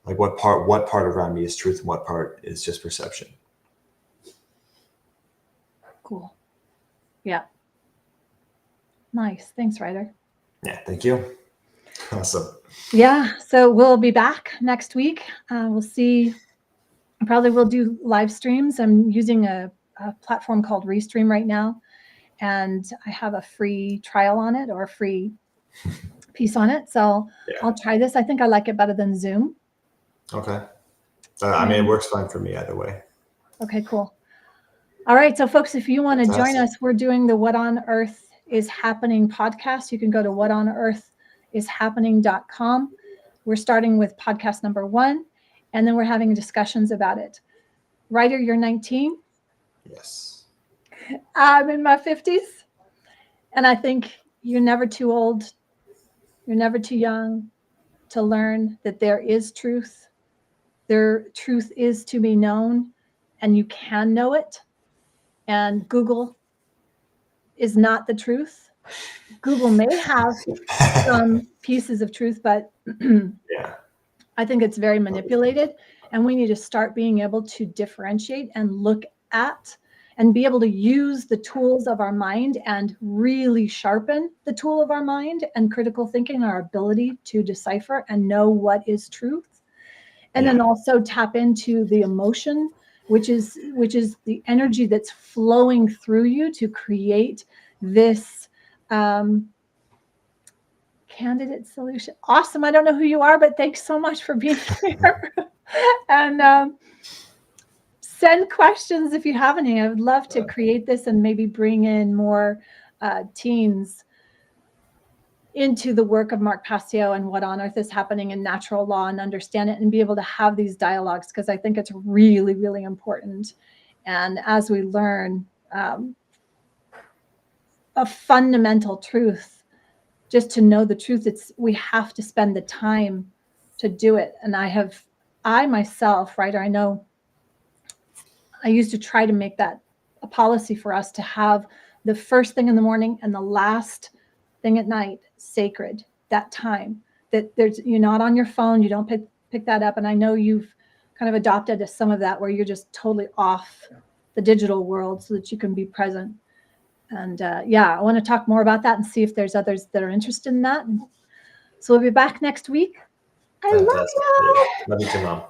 Like what part around me is truth and what part is just perception. Cool. Yeah. Nice. Thanks, Ryder. Yeah, thank you. Awesome. Yeah, so we'll be back next week. We'll see. Probably we'll do live streams. I'm using a platform called Restream right now, and I have a free trial on it, or a free piece on it. So I'll try this. I think I like it better than Zoom. Okay. It works fine for me either way. Okay, cool. All right. So folks, if you want to join us, we're doing the What on Earth is Happening podcast. You can go to whatonearthishappening.com. We're starting with podcast number 1, and then we're having discussions about it. Ryder, you're 19. Yes. I'm in my 50s. And I think you're never too old. You're never too young to learn that there is truth. Truth is to be known, and you can know it. And Google is not the truth. Google may have some pieces of truth, but I think it's very manipulated. And we need to start being able to differentiate and look at and be able to use the tools of our mind and really sharpen the tool of our mind and critical thinking, our ability to decipher and know what is truth. And then also tap into the emotion, which is the energy that's flowing through you to create this candidate solution. Awesome. I don't know who you are, but thanks so much for being here. And send questions if you have any. I would love to create this and maybe bring in more teens into the work of Mark Passio and what on earth is happening in natural law, and understand it and be able to have these dialogues, because I think it's really, really important. And as we learn a fundamental truth, just to know the truth, we have to spend the time to do it. And I myself, Ryder, I know I used to try to make that a policy for us to have the first thing in the morning and the last thing at night sacred, that time that you're not on your phone, you don't pick that up. And I know you've kind of adopted some of that, where you're just totally off the digital world so that you can be present. And I want to talk more about that and see if there's others that are interested in that. So we'll be back next week. I love you. Love you too, Mom.